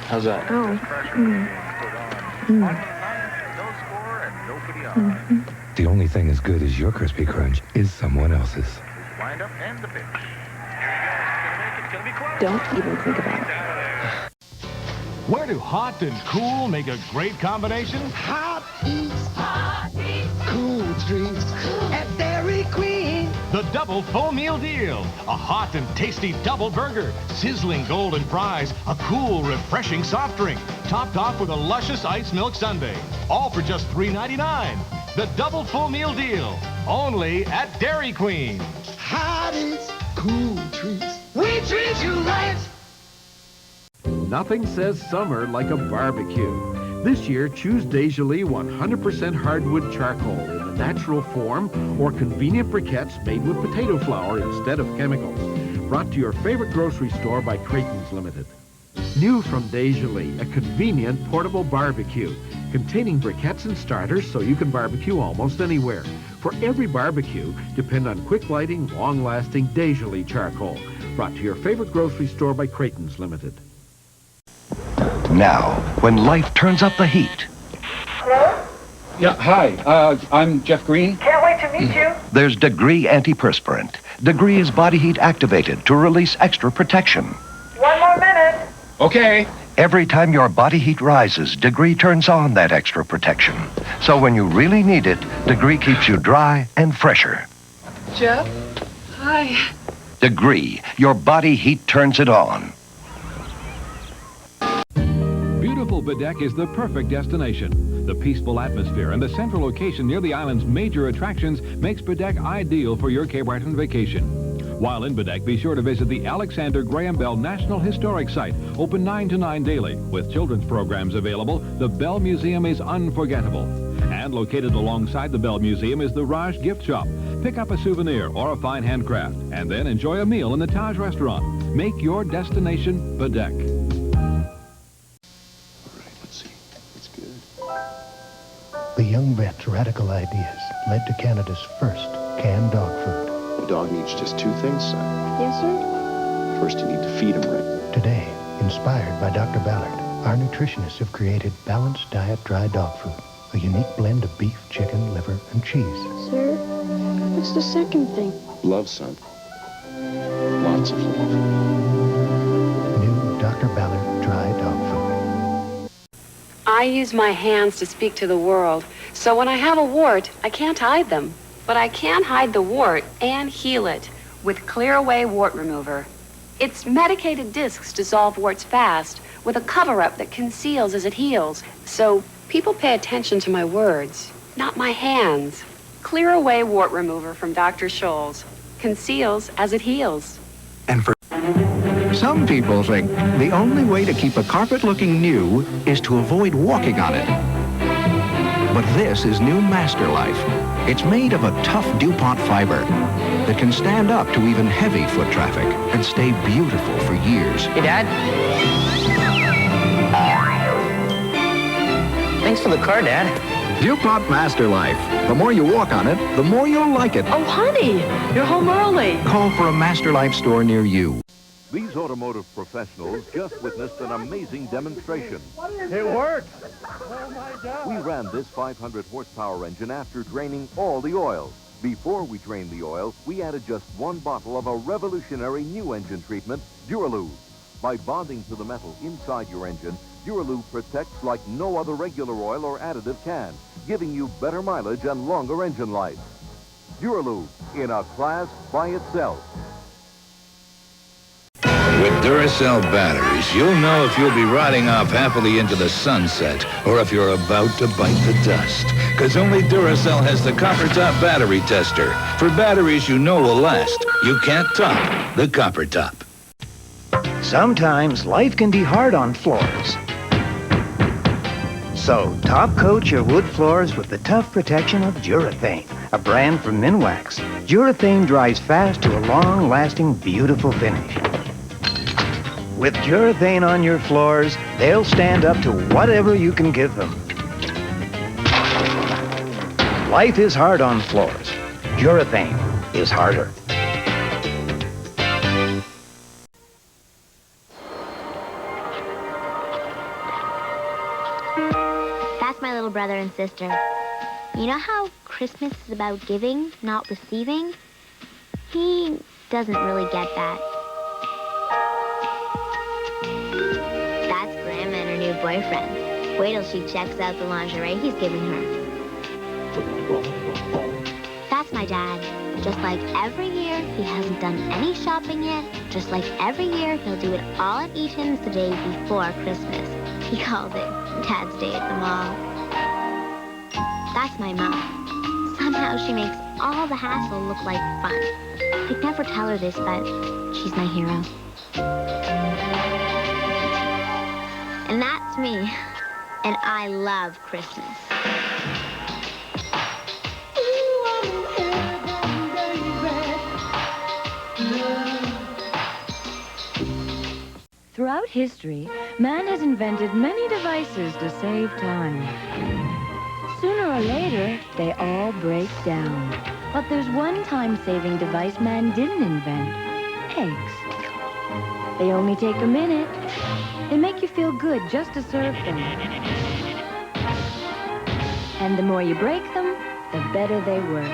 How's that? Oh. The only thing as good as your Crispy Crunch is someone else's. Don't even think about it. Where do hot and cool make a great combination? Hot eats, cool drinks at Dairy Queen. The double full meal deal. A hot and tasty double burger, sizzling golden fries, a cool, refreshing soft drink, topped off with a luscious ice milk sundae. All for just $3.99. The double full meal deal. Only at Dairy Queen. Hot eats, cool treats. We treat you right. Nothing says summer like a barbecue. This year, choose Desjardins 100% hardwood charcoal in the natural form or convenient briquettes made with potato flour instead of chemicals. Brought to your favorite grocery store by Creighton's Limited. New from Desjardins, a convenient portable barbecue containing briquettes and starters so you can barbecue almost anywhere. For every barbecue, depend on quick lighting, long-lasting Desjardins charcoal. Brought to your favorite grocery store by Creighton's Limited. Now, when life turns up the heat. Hello? Yeah, hi. I'm Jeff Green. Can't wait to meet you. There's Degree Antiperspirant. Degree is body heat activated to release extra protection. 1 more minute. Okay. Every time your body heat rises, Degree turns on that extra protection. So when you really need it, Degree keeps you dry and fresher. Jeff? Hi. Degree, your body heat turns it on. Beautiful Bedeck is the perfect destination. The peaceful atmosphere and the central location near the island's major attractions makes Bedeck ideal for your Cape Breton vacation. While in Bedeck, be sure to visit the Alexander Graham Bell National Historic Site, open 9 to 9 daily. With children's programs available, the Bell Museum is unforgettable. And located alongside the Bell Museum is the Raj Gift Shop. Pick up a souvenir or a fine handcraft, and then enjoy a meal in the Taj restaurant. Make your destination Bedeck. The young vet's radical ideas. led to Canada's first canned dog food. A dog needs just two things, son. Yes, sir? First, you need to feed him right. Today, inspired by Dr. Ballard, our nutritionists have created Balanced Diet Dry Dog Food, a unique blend of beef, chicken, liver, and cheese. Sir, what's the second thing? Love, son. Lots of love. New Dr. Ballard Dry Dog Food. I use my hands to speak to the world, so when I have a wart, I can't hide them. But I can hide the wart and heal it with Clear Away Wart Remover. Its medicated discs dissolve warts fast with a cover-up that conceals as it heals. So people pay attention to my words, not my hands. Clear Away Wart Remover from Dr. Scholl's. Conceals as it heals. And for some people think the only way to keep a carpet looking new is to avoid walking on it. But this is new Master Life. It's made of a tough DuPont fiber that can stand up to even heavy foot traffic and stay beautiful for years. Hey, Dad. Thanks for the car, Dad. DuPont Master Life. The more you walk on it, the more you'll like it. Oh, honey, you're home early. Call for a Master Life store near you. These automotive professionals just witnessed an amazing demonstration. It worked. We ran this 500 horsepower engine after draining all the oil. Before we drained the oil, we added just one bottle of a revolutionary new engine treatment, Duralube. By bonding to the metal inside your engine, Duralube protects like no other regular oil or additive can, giving you better mileage and longer engine life. Duralube, in a class by itself. With Duracell batteries, you'll know if you'll be riding off happily into the sunset or if you're about to bite the dust. Because only Duracell has the Copper Top Battery Tester. For batteries you know will last, you can't top the Copper Top. Sometimes life can be hard on floors. So, top coat your wood floors with the tough protection of Durathane, a brand from Minwax. Durathane dries fast to a long-lasting, beautiful finish. With Durathane on your floors, they'll stand up to whatever you can give them. Life is hard on floors. Durathane is harder. That's my little brother and sister. You know how Christmas is about giving, not receiving? He doesn't really get that. That's Grandma and her new boyfriend. Wait till she checks out the lingerie he's giving her. That's my dad. Just like every year, he hasn't done any shopping yet. Just like every year, he'll do it all at Eaton's the day before Christmas. He calls it Dad's Day at the Mall. That's my mom. Somehow she makes all the hassle look like fun. I'd never tell her this, but she's my hero. And that's me. And I love Christmas. Throughout history, man has invented many devices to save time. Sooner or later, they all break down. But there's one time-saving device man didn't invent. Eggs. They only take a minute. They make you feel good just to serve them. And the more you break them, the better they work.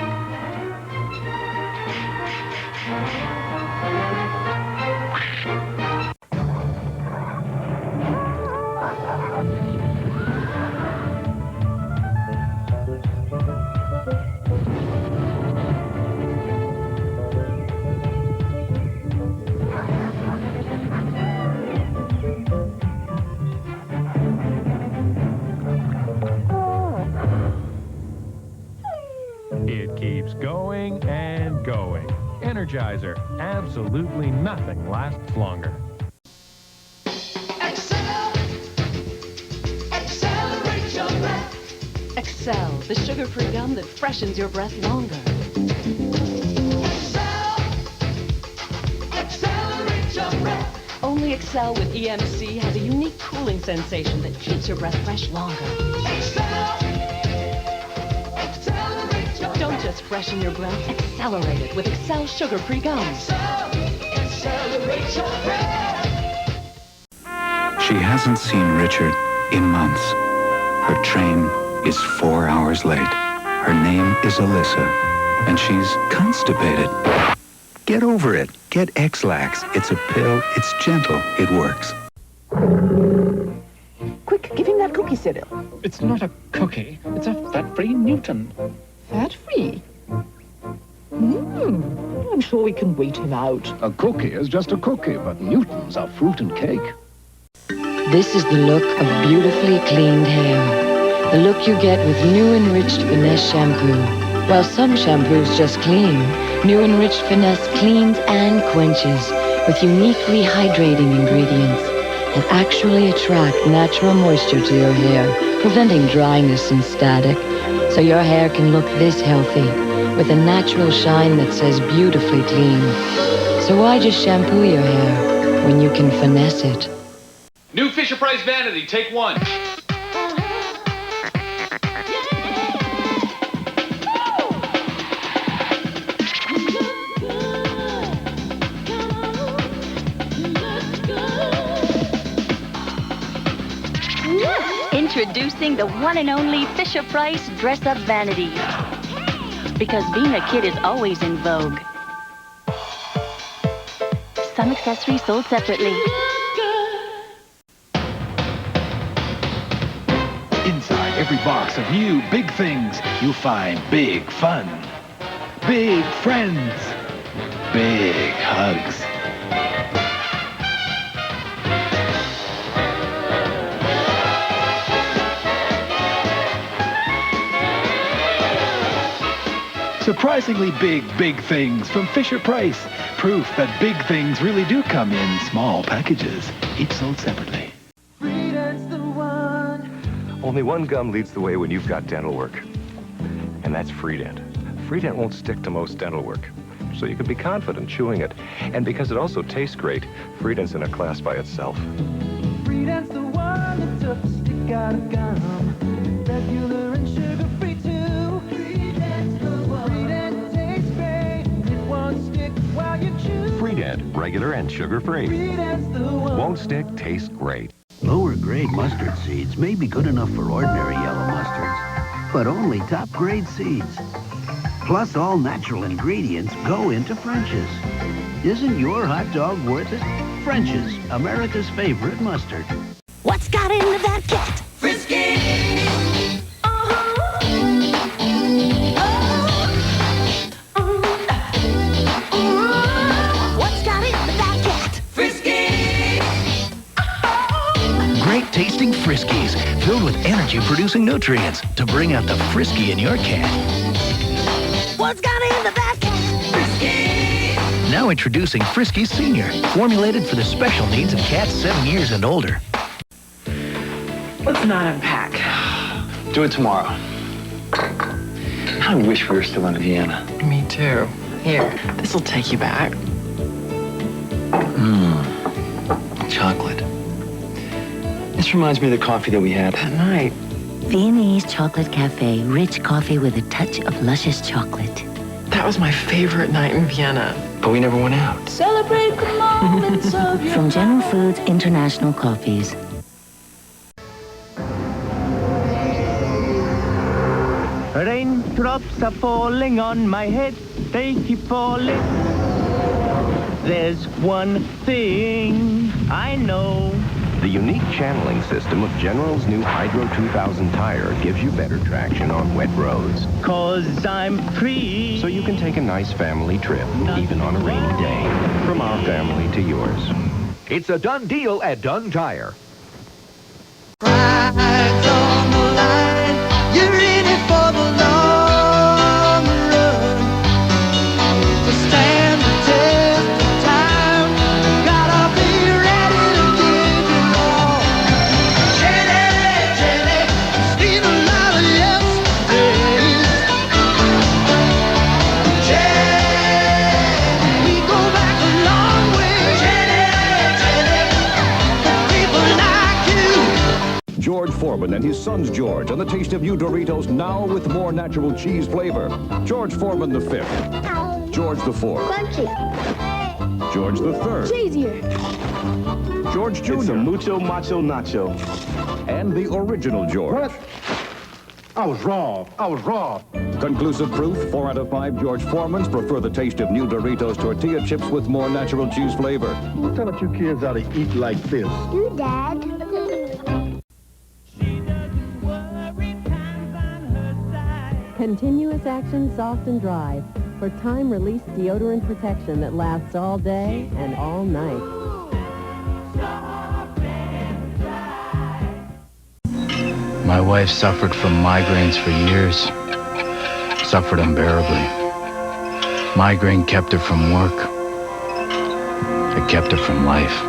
It keeps going and going. Energizer. Absolutely nothing lasts longer. Accelerate your breath. Excel, the sugar-free gum that freshens your breath longer. Accelerate your breath. Only Excel with EMC has a unique cooling sensation that keeps your breath fresh longer. Accelerate your breath. just freshen your breath? Accelerate it with Excel sugar-free gums. Accelerate your breath. She hasn't seen Richard in months. Her train is 4 hours late. Her name is Alyssa, and she's constipated. Get over it. Get X-Lax. It's a pill. It's gentle. It works. Quick, give him that cookie cereal. It's not a cookie. It's a fat-free Newton. Fat-free? I'm sure we can wait him out. A cookie is just a cookie, but Newtons are fruit and cake. This is the look of beautifully cleaned hair. The look you get with new Enriched Finesse shampoo. While some shampoos just clean, new Enriched Finesse cleans and quenches with uniquely hydrating ingredients that actually attract natural moisture to your hair, preventing dryness and static, so your hair can look this healthy with a natural shine that says beautifully clean. So why just shampoo your hair when you can finesse it? New Fisher-Price Vanity, take one. Introducing the one and only Fisher-Price Dress-Up Vanity. Because being a kid is always in vogue. Some accessories sold separately. Inside every box of new big things, you'll find big fun, big friends, big hugs. Surprisingly big things from Fisher-Price. Proof that big things really do come in small packages, each sold separately. Only one gum leads the way when you've got dental work, and that's Freedent. Freedent won't stick to most dental work, so you can be confident chewing it. And because it also tastes great, Freedent's in a class by itself. Freedent's the one that took the stick out of gum. Regular and sugar-free too. Freedent's the one. Freedent tastes great. It won't stick while you chew. Freedent, regular and sugar-free. Freedent's the one. Won't stick, tastes great. Lower grade mustard seeds may be good enough for ordinary yellow mustards, but only top grade seeds. Plus all natural ingredients go into French's. Isn't your hot dog worth it? French's, America's favorite mustard. What's got into that cat? Frisky! What's got into that cat? Frisky! Great tasting Friskies, filled with energy-producing nutrients to bring out the frisky in your cat. What's got into that cat? Frisky! Now introducing Friskies Senior, formulated for the special needs of cats 7 years and older. Let's not unpack. Do it tomorrow. I wish we were still in Vienna. Me too. Here, this'll take you back. Chocolate. This reminds me of the coffee that we had that night. Viennese Chocolate Cafe, rich coffee with a touch of luscious chocolate. That was my favorite night in Vienna, but we never went out. Celebrate the moments of your From General Foods International Coffees. Raindrops are falling on my head, they keep falling. There's one thing I know. The unique channeling system of General's new Hydro 2000 tire gives you better traction on wet roads. 'Cause I'm free. So you can take a nice family trip, even on a rainy day. From our family to yours. It's a done deal at Dunn Tire. Rides on the line, you're in it for the long run. To stand the test of time, gotta be ready to give it all. Jenny, seen a lot of yesterdays. Jenny, we go back a long way. Jenny, the people now. George Foreman and his sons George on the taste of new Doritos, now with more natural cheese flavor. George Foreman the 5th. George the 4th. Crunchy. George the 3rd. Cheesier. George Jr. It's a mucho macho nacho. And the original George. What? I was wrong. Conclusive proof, 4 out of 5 George Foremans prefer the taste of new Doritos tortilla chips with more natural cheese flavor. Who taught you kids how to eat like this? You, Dad. Continuous Action Soft and Dry for time-release deodorant protection that lasts all day and all night. My wife suffered from migraines for years. Suffered unbearably. Migraine kept her from work. It kept her from life.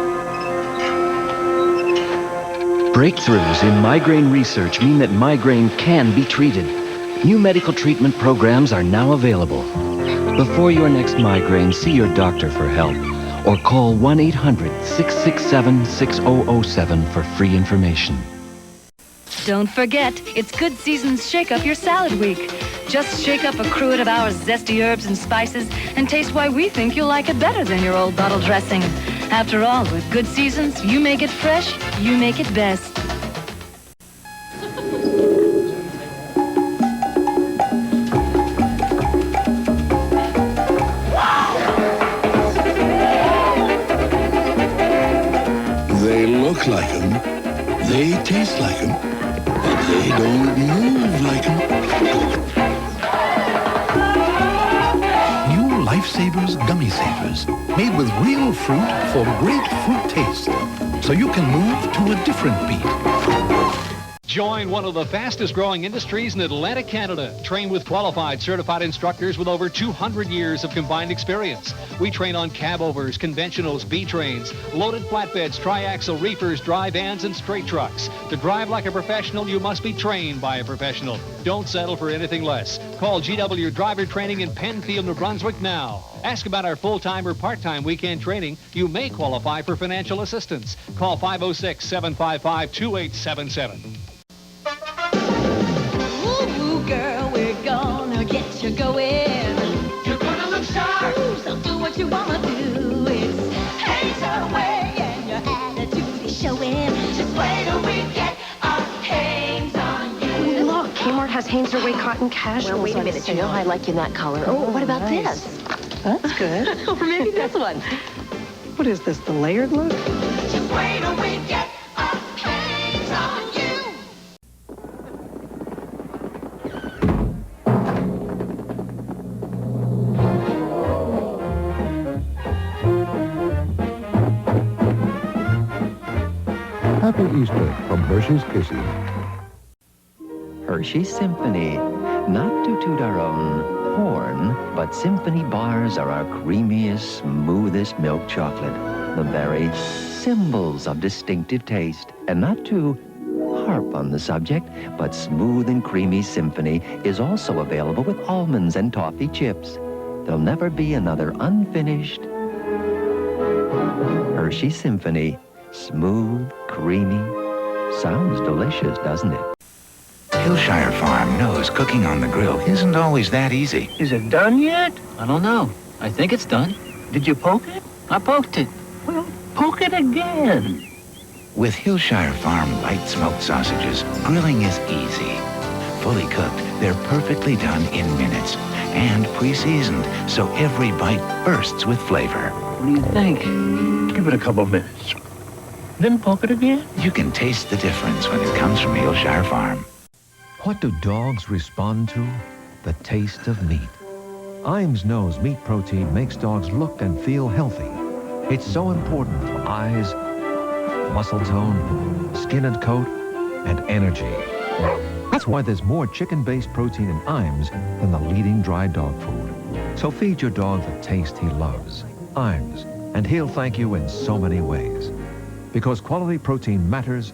Breakthroughs in migraine research mean that migraine can be treated. New medical treatment programs are now available. Before your next migraine, see your doctor for help or call 1-800-667-6007 for free information. Don't forget, it's Good Seasons Shake Up Your Salad Week. Just shake up a cruet of our zesty herbs and spices and taste why we think you'll like it better than your old bottle dressing. After all, with Good Seasons, you make it fresh, you make it best. They look like them, they taste like them, but they don't move like them. New Lifesavers Gummy Savers, made with real fruit for great fruit taste, so you can move to a different beat. Join one of the fastest growing industries in Atlantic Canada. Train with qualified, certified instructors with over 200 years of combined experience. We train on cab-overs, conventionals, B-trains, loaded flatbeds, triaxle, reefers, dry vans, and straight trucks. To drive like a professional, you must be trained by a professional. Don't settle for anything less. Call GW Driver Training in Penfield, New Brunswick now. Ask about our full-time or part-time weekend training. You may qualify for financial assistance. Call 506-755-2877. Ooh, girl, we're gonna get you going. You're gonna look sharp. So do what you wanna do. It's hands away and your attitude is showing. Just wait till we get our hands on you. Look, Kmart has Hanes Away cotton cashmere. Well, wait a minute. You know I like you in that color. Oh, what about nice. this? That's good. Or maybe this one. What is this, the layered look? Just wait till we get our hands on you. Happy Easter from Hershey's Kisses. Hershey's Symphony. Not to toot our own horn, but Symphony bars are our creamiest, smoothest milk chocolate. The very symbols of distinctive taste. And not to harp on the subject, but smooth and creamy Symphony is also available with almonds and toffee chips. There'll never be another unfinished Hershey Symphony. Smooth, creamy. Sounds delicious, doesn't it? Hillshire Farm knows cooking on the grill isn't always that easy. Is it done yet? I don't know. I think it's done. Did you poke it? I poked it. Well, poke it again. With Hillshire Farm light smoked sausages, grilling is easy. Fully cooked, they're perfectly done in minutes and pre-seasoned, so every bite bursts with flavor. What do you think? Give it a couple minutes. Then poke it again? You can taste the difference when it comes from Hillshire Farm. What do dogs respond to? The taste of meat. Iams knows meat protein makes dogs look and feel healthy. It's so important for eyes, muscle tone, skin and coat, and energy. That's why there's more chicken-based protein in Iams than the leading dry dog food. So feed your dog the taste he loves. Iams, and he'll thank you in so many ways. Because quality protein matters,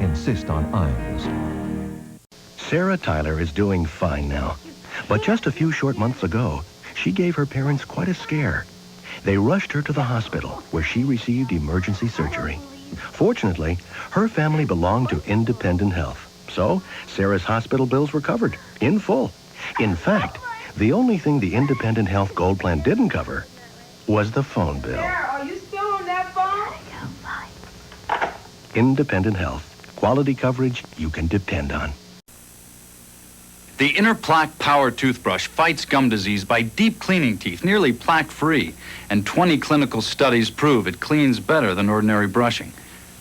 insist on Iams. Sarah Tyler is doing fine now. But just a few short months ago, she gave her parents quite a scare. They rushed her to the hospital, where she received emergency surgery. Fortunately, her family belonged to Independent Health. So, Sarah's hospital bills were covered, in full. In fact, the only thing the Independent Health Gold Plan didn't cover was the phone bill. Are you still on that phone? Independent Health. Quality coverage you can depend on. The Inner Plaque Power Toothbrush fights gum disease by deep cleaning teeth, nearly plaque-free. And 20 clinical studies prove it cleans better than ordinary brushing.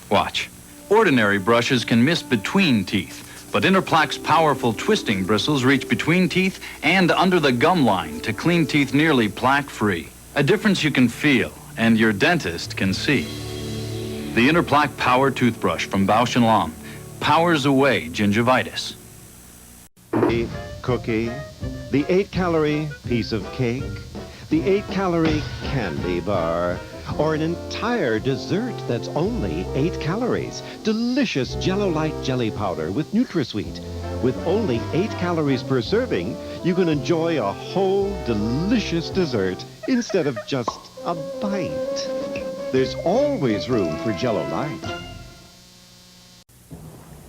Watch. Ordinary brushes can miss between teeth, but Interplaque's powerful twisting bristles reach between teeth and under the gum line to clean teeth nearly plaque-free. A difference you can feel and your dentist can see. The Interplaque Power Toothbrush from Bausch & Lomb powers away gingivitis. The cookie, the 8-calorie piece of cake, the 8-calorie candy bar, or an entire dessert that's only 8 calories. Delicious Jell-O-Lite jelly powder with NutraSweet. With only 8 calories per serving, you can enjoy a whole delicious dessert instead of just a bite. There's always room for Jell-O-Lite.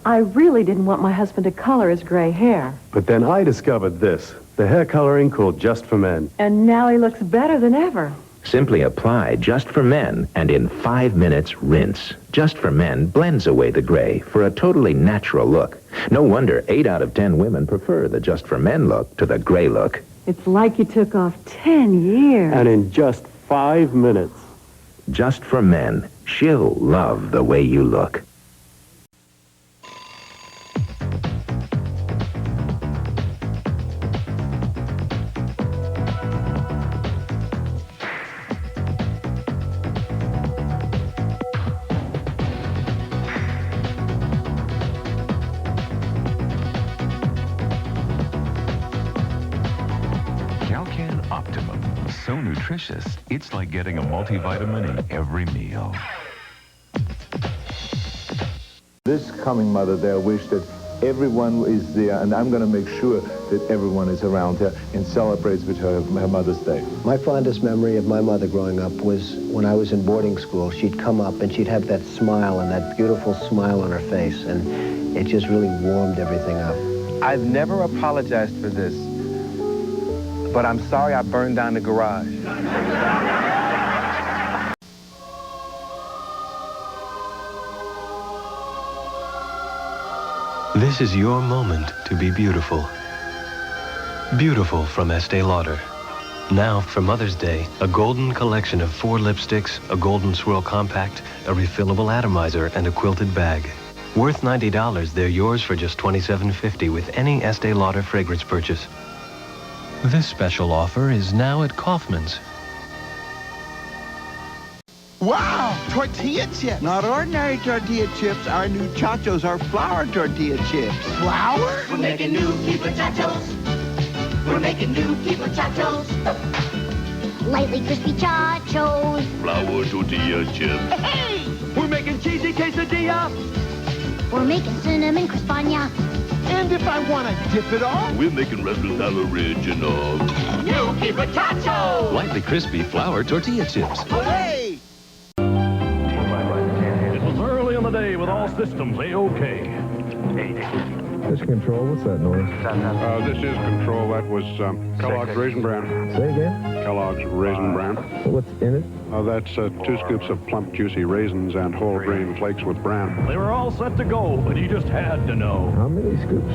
I really didn't want my husband to color his gray hair. But then I discovered this, the hair coloring called Just for Men. And now he looks better than ever. Simply apply Just for Men, and in 5 minutes, rinse. Just for Men blends away the gray for a totally natural look. No wonder 8 out of 10 women prefer the Just for Men look to the gray look. It's like you took off 10 years. And in just 5 minutes. Just for Men. She'll love the way you look. Calcan Optimum. So nutritious, it's like getting a multivitamin in every meal. This coming Mother Day, I wish that everyone is there, and I'm going to make sure that everyone is around her and celebrates with her Mother's Day. My fondest memory of my mother growing up was when I was in boarding school. She'd come up and she'd have that smile and that beautiful smile on her face, and it just really warmed everything up. I've never apologized for this, but I'm sorry I burned down the garage. This is your moment to be beautiful. Beautiful from Estee Lauder. Now, for Mother's Day, a golden collection of 4 lipsticks, a golden swirl compact, a refillable atomizer, and a quilted bag. Worth $90, they're yours for just $27.50 with any Estee Lauder fragrance purchase. This special offer is now at Kaufman's. Wow, tortilla chips. Not ordinary tortilla chips. Our new Chachos are flour tortilla chips. Flour? We're making new Keeper Chachos. We're making new Keeper Chachos. Lightly crispy Chachos. Flour tortilla chips. Hey! We're making cheesy quesadilla. We're making cinnamon crispanya. And if I want to dip it all? We're making Resident Original. New Keeper Chachos. Lightly crispy flour tortilla chips. Hooray! It was early in the day with all systems A-OK. This is Control. What's that noise? This is Control. That was Kellogg's Raisin Bran. Say again? Kellogg's Raisin Bran. What's in it? That's 2 scoops of plump, juicy raisins and whole grain flakes with bran. They were all set to go, but you just had to know. How many scoops?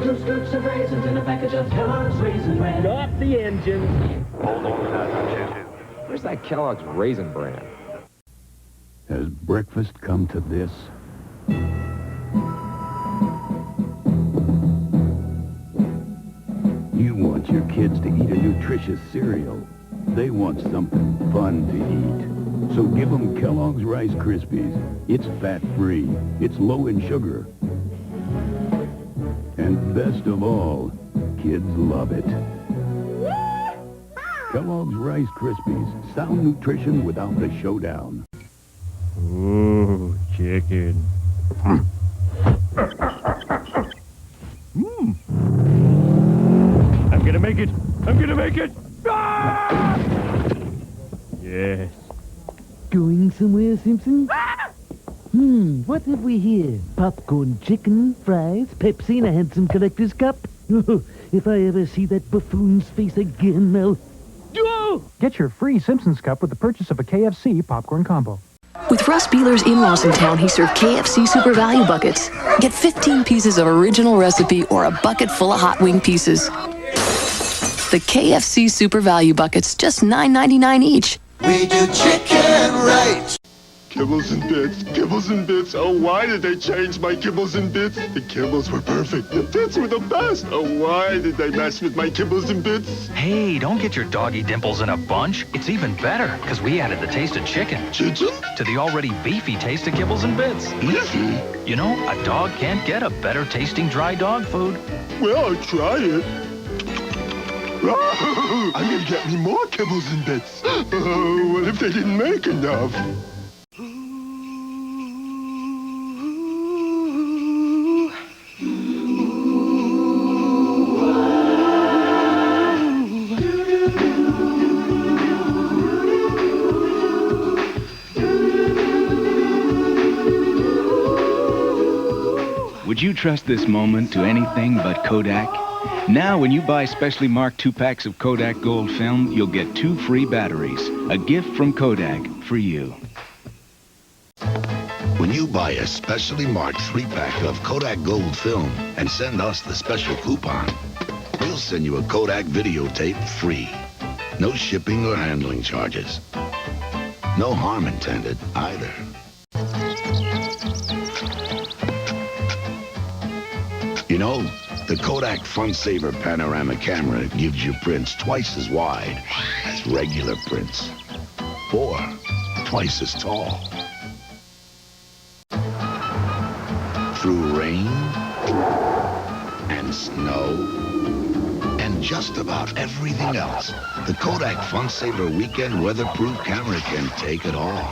2 scoops of raisins in a package of Kellogg's Raisin Bran. Stop the engine. Hold on. Where's that Kellogg's Raisin Bran? Has breakfast come to this? You want your kids to eat a nutritious cereal. They want something fun to eat. So give them Kellogg's Rice Krispies. It's fat-free. It's low in sugar. And best of all, kids love it. Kellogg's Rice Krispies. Sound nutrition without the showdown. Ooh, chicken. I'm gonna make it! I'm gonna make it! Ah! Yes. Going somewhere, Simpson? What have we here? Popcorn chicken, fries, Pepsi, and a handsome collector's cup? If I ever see that buffoon's face again, I'll... Oh! Get your free Simpsons cup with the purchase of a KFC popcorn combo. With Russ Beeler's in-laws in town, he served KFC Super Value Buckets. Get 15 pieces of original recipe or a bucket full of hot wing pieces. The KFC Super Value Buckets, just $9.99 each. We do chicken right. Kibbles and bits, kibbles and bits. Oh, why did they change my kibbles and bits? The kibbles were perfect. The bits were the best. Oh, why did they mess with my kibbles and bits? Hey, don't get your doggy dimples in a bunch. It's even better, because we added the taste of chicken. Chicken? To the already beefy taste of kibbles and bits. Beefy? You know, a dog can't get a better tasting dry dog food. Well, I'll try it. I'm gonna get me more kibbles and bits. Oh, what if they didn't make enough? Would you trust this moment to anything but Kodak? Now, when you buy specially marked 2 packs of Kodak Gold film, you'll get 2 free batteries. A gift from Kodak for you. When you buy a specially marked 3-pack of Kodak Gold film and send us the special coupon, we'll send you a Kodak videotape free. No shipping or handling charges. No harm intended either. You know, the Kodak Fun Saver Panorama camera gives you prints twice as wide as regular prints, or twice as tall. Through rain and snow and just about everything else, the Kodak Fun Saver Weekend Weatherproof camera can take it all.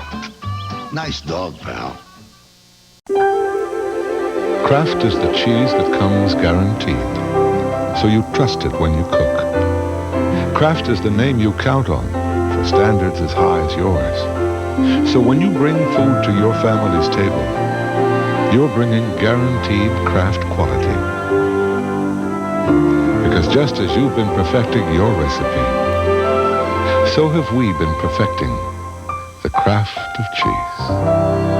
Nice dog, pal. Kraft is the cheese that comes guaranteed, so you trust it when you cook. Kraft is the name you count on for standards as high as yours. So when you bring food to your family's table, you're bringing guaranteed Kraft quality. Because just as you've been perfecting your recipe, so have we been perfecting the craft of cheese.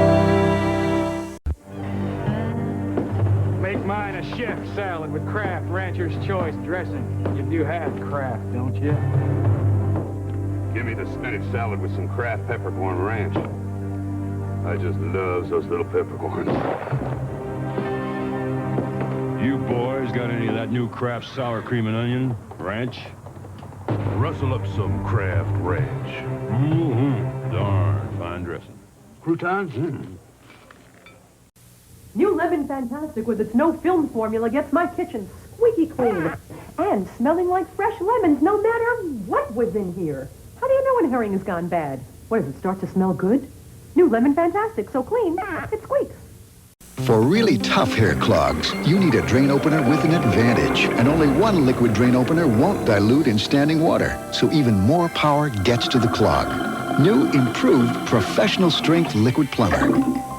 Mine a chef salad with Kraft Rancher's Choice dressing. You do have Kraft, don't you? Give me the spinach salad with some Kraft peppercorn ranch. I just love those little peppercorns. You boys got any of that new Kraft sour cream and onion ranch? Rustle up some Kraft ranch. Darn fine dressing. Croutons? New Lemon Fantastic with its no-film formula gets my kitchen squeaky clean. And smelling like fresh lemons no matter what was in here. How do you know when herring has gone bad? What, does it start to smell good? New Lemon Fantastic, so clean, it squeaks. For really tough hair clogs, you need a drain opener with an advantage. And only one liquid drain opener won't dilute in standing water, so even more power gets to the clog. New, improved, professional strength liquid plumber.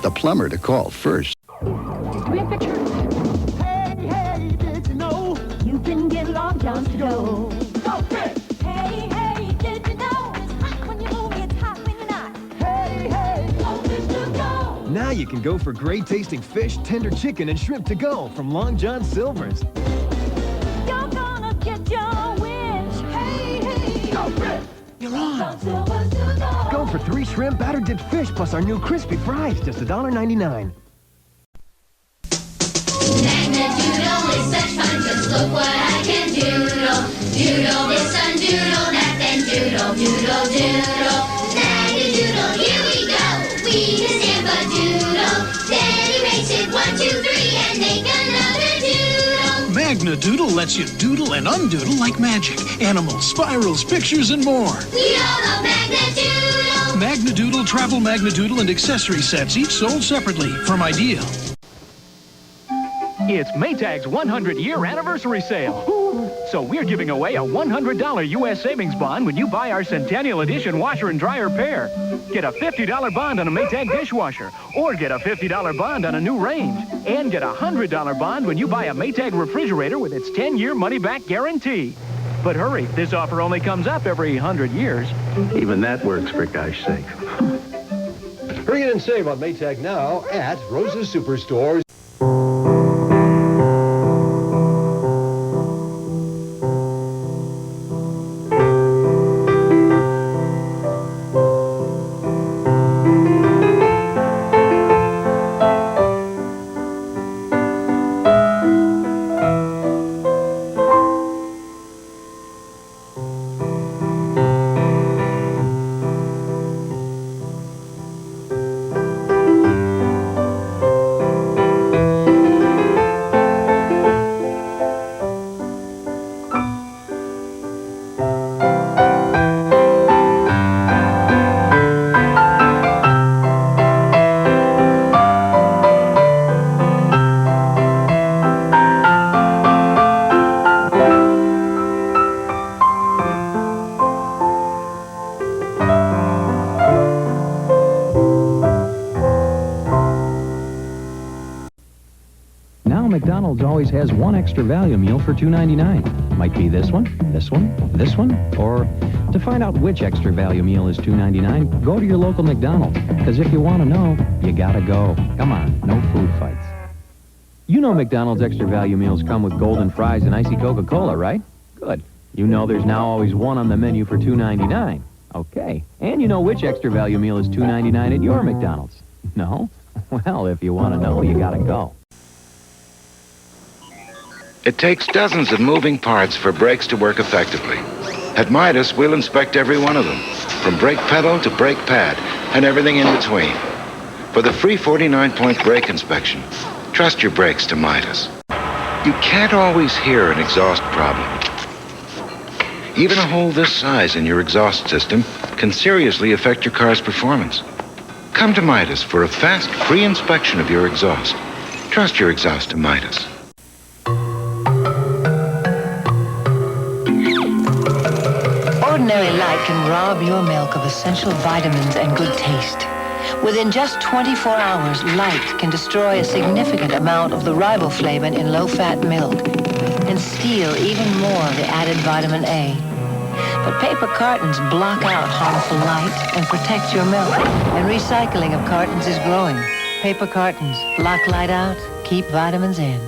The plumber to call first. Do we have pictures? Hey, did you know you can get Long John's to go? Go fit! Hey, did you know it's hot when you move, it's hot when you're not? Hey, go fish to go! Now you can go for great tasting fish, tender chicken, and shrimp to go from Long John Silver's. You're gonna get your wish. Hey, go fit! You're on! Go for 3 shrimp batter dipped fish plus our new crispy fries, just $1.99. Magna-Doodle is such fun, just look what I can doodle. Doodle this and doodle that, then doodle, doodle, doodle. Magna-Doodle, here we go. We just Samba-Doodle. Then erase it 1, 2, 3 and make another doodle. Magna-Doodle lets you doodle and undoodle like magic. Animals, spirals, pictures, and more. We all love Magna-Doodle. Magna-Doodle, travel Magna-Doodle, and accessory sets, each sold separately from Ideal. It's Maytag's 100-year anniversary sale. So we're giving away a $100 U.S. savings bond when you buy our Centennial Edition washer and dryer pair. Get a $50 bond on a Maytag dishwasher, or get a $50 bond on a new range. And get a $100 bond when you buy a Maytag refrigerator with its 10-year money-back guarantee. But hurry, this offer only comes up every 100 years. Even that works, for gosh sake. Hurry in and save on Maytag now at Rose's Superstores. McDonald's always has one extra value meal for $2.99. Might be this one, this one, this one, or to find out which extra value meal is $2.99, go to your local McDonald's. Because if you want to know, you gotta go. Come on, no food fights. You know McDonald's extra value meals come with golden fries and icy Coca-Cola, right? Good. You know there's now always one on the menu for $2.99. Okay. And you know which extra value meal is $2.99 at your McDonald's. No? Well, if you want to know, you gotta go. It takes dozens of moving parts for brakes to work effectively. At Midas, we'll inspect every one of them, from brake pedal to brake pad, and everything in between. For the free 49-point brake inspection, trust your brakes to Midas. You can't always hear an exhaust problem. Even a hole this size in your exhaust system can seriously affect your car's performance. Come to Midas for a fast, free inspection of your exhaust. Trust your exhaust to Midas. Ordinary Light can rob your milk of essential vitamins and good taste. Within just 24 hours, Light can destroy a significant amount of the riboflavin in low-fat milk and steal even more of the added vitamin A. But paper cartons block out harmful light and protect your milk. And recycling of cartons is growing. Paper cartons block light out, keep vitamins in.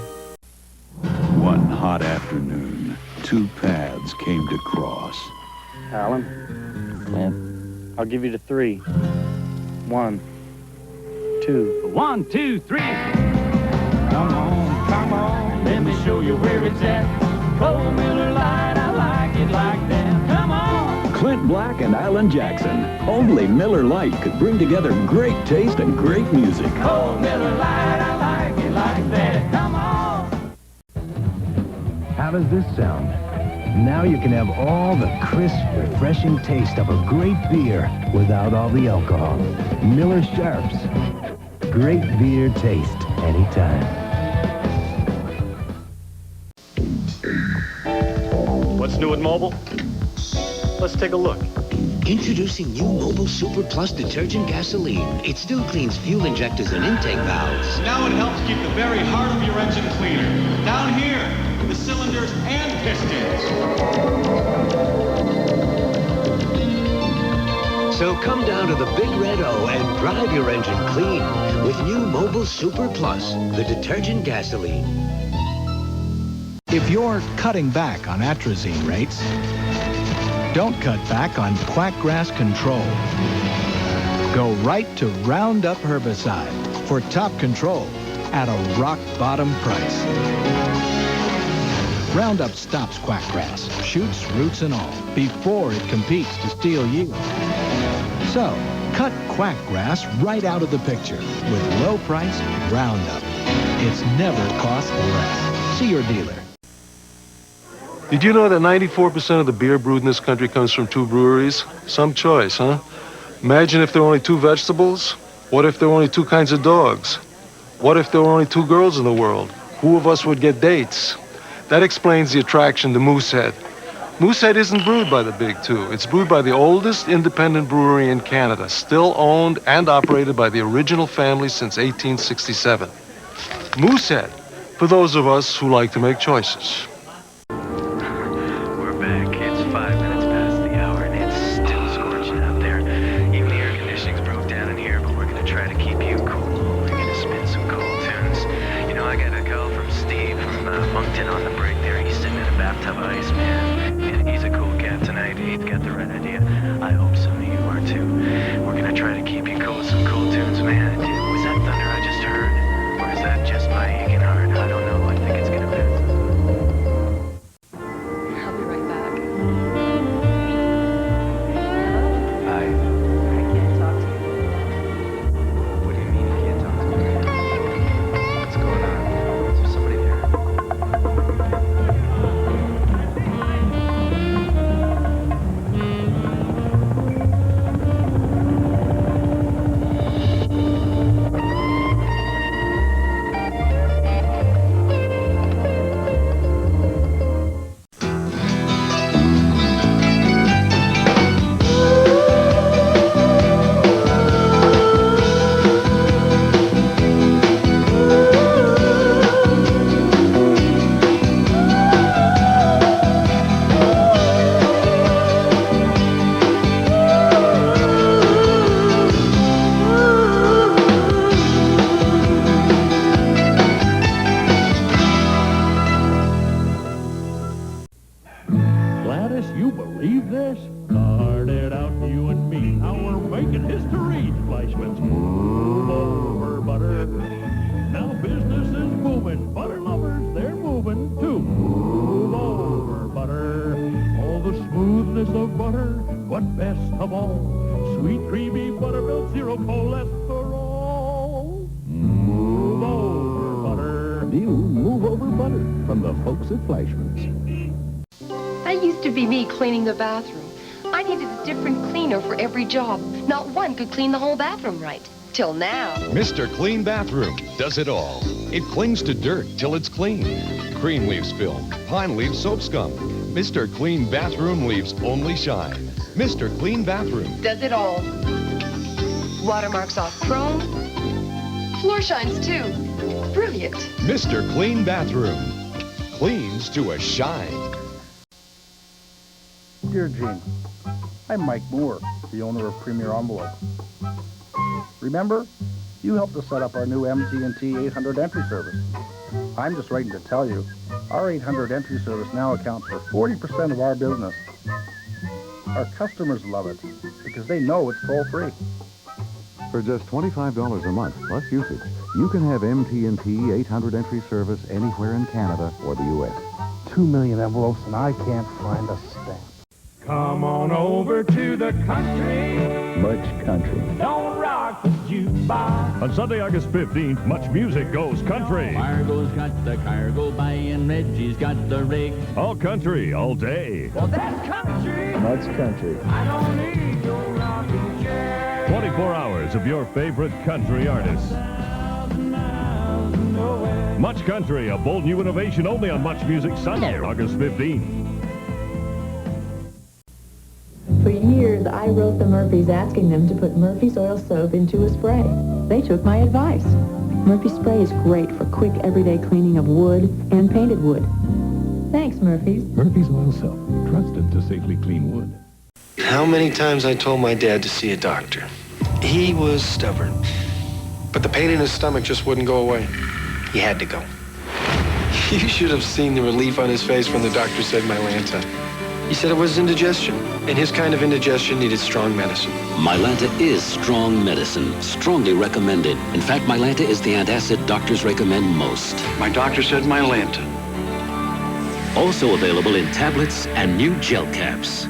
One hot afternoon, two paths came to cross. Alan? Man. I'll give you the 3. 1, 2. 1, 2, 3. Come on, let me show you where it's at. Oh, Miller Lite, I like it like that. Come on. Clint Black and Alan Jackson. Only Miller Lite could bring together great taste and great music. Oh, Miller Lite, I like it like that. Come on. How does this sound? Now you can have all the crisp, refreshing taste of a great beer without all the alcohol. Miller Sharps. Great beer taste anytime. What's new at Mobile? Let's take a look. Introducing new Mobile Super Plus detergent gasoline. It still cleans fuel injectors and intake valves. Now it helps keep the very heart of your engine cleaner. Down here, the cylinders and pistons. So come down to the Big Red O and drive your engine clean with new Mobile Super Plus, the detergent gasoline. If you're cutting back on atrazine rates, don't cut back on quackgrass control. Go right to Roundup herbicide for top control at a rock-bottom price. Roundup stops quackgrass, shoots, roots, and all, before it competes to steal yield. So, cut quackgrass right out of the picture with low-priced Roundup. It's never cost less. See your dealer. Did you know that 94% of the beer brewed in this country comes from 2 breweries? Some choice, huh? Imagine if there were only 2 vegetables. What if there were only 2 kinds of dogs? What if there were only 2 girls in the world? who of us would get dates? That explains the attraction to Moosehead. Moosehead isn't brewed by the Big Two. It's brewed by the oldest independent brewery in Canada, still owned and operated by the original family since 1867. Moosehead, for those of us who like to make choices. We're back. It's 5 minutes past the hour, and it's still scorching out there. Even the air conditioning's broke down in here, but we're going to try to keep you cool. We're going to spin some cool tunes. You know, I got a call from Steve from Moncton on the break there. He's sitting in a bathtub of ice, man. And he's a cool cat tonight. He's got the right idea. I hope some of you are, too. We're going to try to keep you cool with some cool tunes, man. Was that thunder I just heard? Or is that just my aching heart? I don't know. I think it's going to pass. I'll be right back. Hi. I can't talk to you. What do you mean you can't talk to me? What's going on? Is there somebody there? Gladys, you believe this? Started out, you and me. Now we're making history. Fleischmann's move over butter. Now business is booming. Butter lovers, they're moving too. Move over butter. All the smoothness of butter, but best of all, sweet creamy buttermilk, zero cholesterol. Move over butter. New Move Over Butter from the folks at Fleischmann's. That used to be me cleaning the bathroom. I needed a different cleaner for every job. Not one could clean the whole bathroom right. Till now. Mr. Clean Bathroom does it all. It clings to dirt till it's clean. Cream leaves film, pine leaves soap scum. Mr. Clean Bathroom leaves only shine. Mr. Clean Bathroom. Does it all. Watermarks off chrome. Floor shines too. Brilliant. Mr. Clean Bathroom. Cleans to a shine. Dear Gene, I'm Mike Moore, the owner of Premier Envelope. Remember, you helped us set up our new MT&T 800 entry service. I'm just writing to tell you, our 800 entry service now accounts for 40% of our business. Our customers love it because they know it's toll-free. For just $25 a month plus usage, you can have MT&T 800 entry service anywhere in Canada or the U.S. 2 million envelopes and I can't find a stamp. Come on over to the country. Much country. Don't rock the jukebox. On Sunday, August 15th, Much Music Goes Country. Margot's got the cargo by and Reggie's got the rig. All country, all day. Well, that's country. Much country. I don't need your rocking chair. 24 hours of your favorite country artists. Much Country, a bold new innovation only on Much Music Sunday, August 15th. For years, I wrote the Murphys asking them to put Murphy's oil soap into a spray. They took my advice. Murphy Spray is great for quick, everyday cleaning of wood and painted wood. Thanks, Murphy's. Murphy's Oil Soap, trusted to safely clean wood. How many times I told my dad to see a doctor. He was stubborn. But the pain in his stomach just wouldn't go away. He had to go. You should have seen the relief on his face when the doctor said Mylanta. He said it was indigestion, and his kind of indigestion needed strong medicine. Mylanta is strong medicine, strongly recommended. In fact, Mylanta is the antacid doctors recommend most. My doctor said Mylanta. Also available in tablets and new gel caps.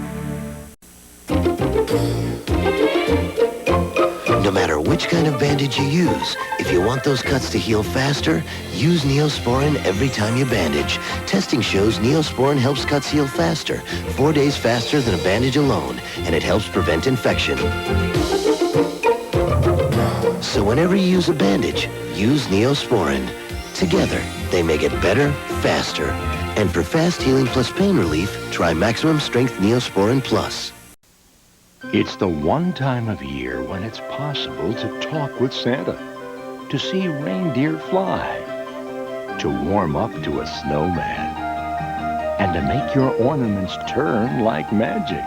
No matter which kind of bandage you use, if you want those cuts to heal faster, use Neosporin every time you bandage. Testing shows Neosporin helps cuts heal faster, 4 days faster than a bandage alone, and it helps prevent infection. So whenever you use a bandage, use Neosporin. Together, they make it better, faster. And for fast healing plus pain relief, try Maximum Strength Neosporin Plus. It's the one time of year when it's possible to talk with Santa, to see reindeer fly, to warm up to a snowman, and to make your ornaments turn like magic.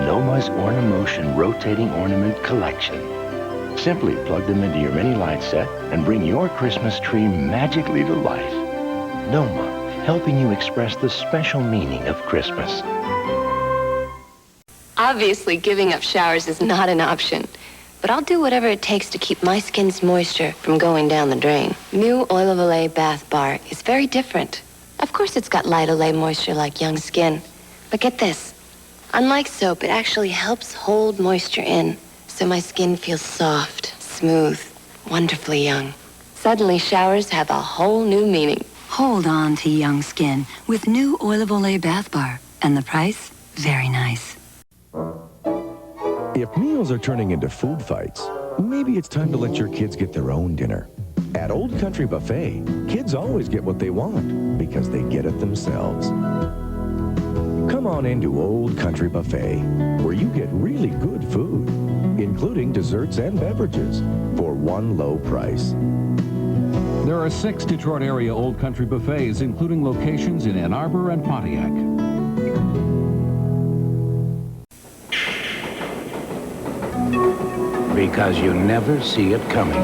Noma's Ornimotion Rotating Ornament Collection. Simply plug them into your mini light set and bring your Christmas tree magically to life. Noma, helping you express the special meaning of Christmas. Obviously, giving up showers is not an option, but I'll do whatever it takes to keep my skin's moisture from going down the drain. New Oil of Olay Bath Bar is very different. Of course, it's got light Olay moisture like young skin, but get this. Unlike soap, it actually helps hold moisture in, so my skin feels soft, smooth, wonderfully young. Suddenly, showers have a whole new meaning. Hold on to young skin with new Oil of Olay Bath Bar. And the price? Very nice. If meals are turning into food fights, maybe it's time to let your kids get their own dinner. At Old Country Buffet, kids always get what they want because they get it themselves. Come on into Old Country Buffet, where you get really good food, including desserts and beverages, for one low price. There are 6 Detroit area Old Country Buffets, including locations in Ann Arbor and Pontiac. Because you never see it coming.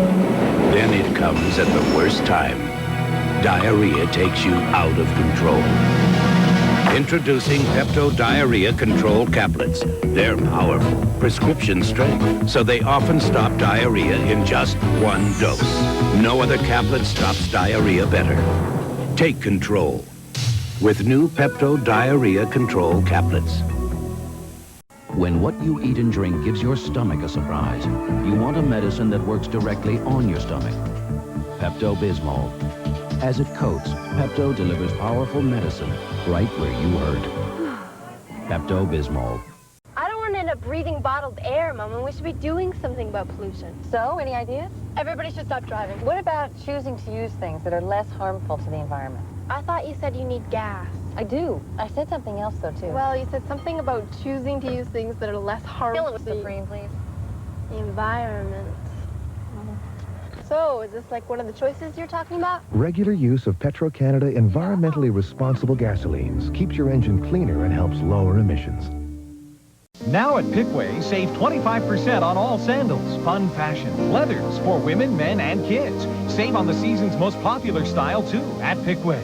Then it comes at the worst time. Diarrhea takes you out of control. Introducing Pepto Diarrhea Control Caplets. They're powerful, prescription strength, so they often stop diarrhea in just one dose. No other caplet stops diarrhea better. Take control with new Pepto Diarrhea Control Caplets. When what you eat and drink gives your stomach a surprise, you want a medicine that works directly on your stomach. Pepto-Bismol. As it coats, Pepto delivers powerful medicine right where you hurt. Pepto-Bismol. I don't want to end up breathing bottled air, Mom, and we should be doing something about pollution. So, any ideas? Everybody should stop driving. What about choosing to use things that are less harmful to the environment? I thought you said you need gas. I do. I said something else, though, too. Well, you said something about choosing to use things that are less harmful Fill it with Supreme, please. The environment. So, is this like one of the choices you're talking about? Regular use of Petro-Canada environmentally responsible gasolines keeps your engine cleaner and helps lower emissions. Now at Pickway, save 25% on all sandals, fun fashion, leathers for women, men, and kids. Save on the season's most popular style, too, at Pickway.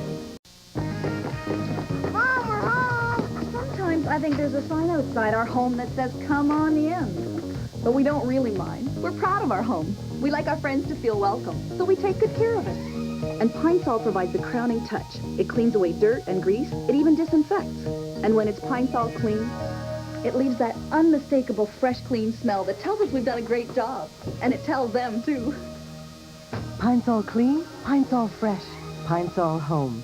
Mom, we're home! Sometimes I think there's a sign outside our home that says, come on in. But we don't really mind. We're proud of our home. We like our friends to feel welcome, so we take good care of it. And Pine Sol provides the crowning touch. It cleans away dirt and grease. It even disinfects. And when it's Pine Sol clean, it leaves that unmistakable fresh, clean smell that tells us we've done a great job. And it tells them, too. Pine Sol clean, Pine Sol fresh, Pine Sol home.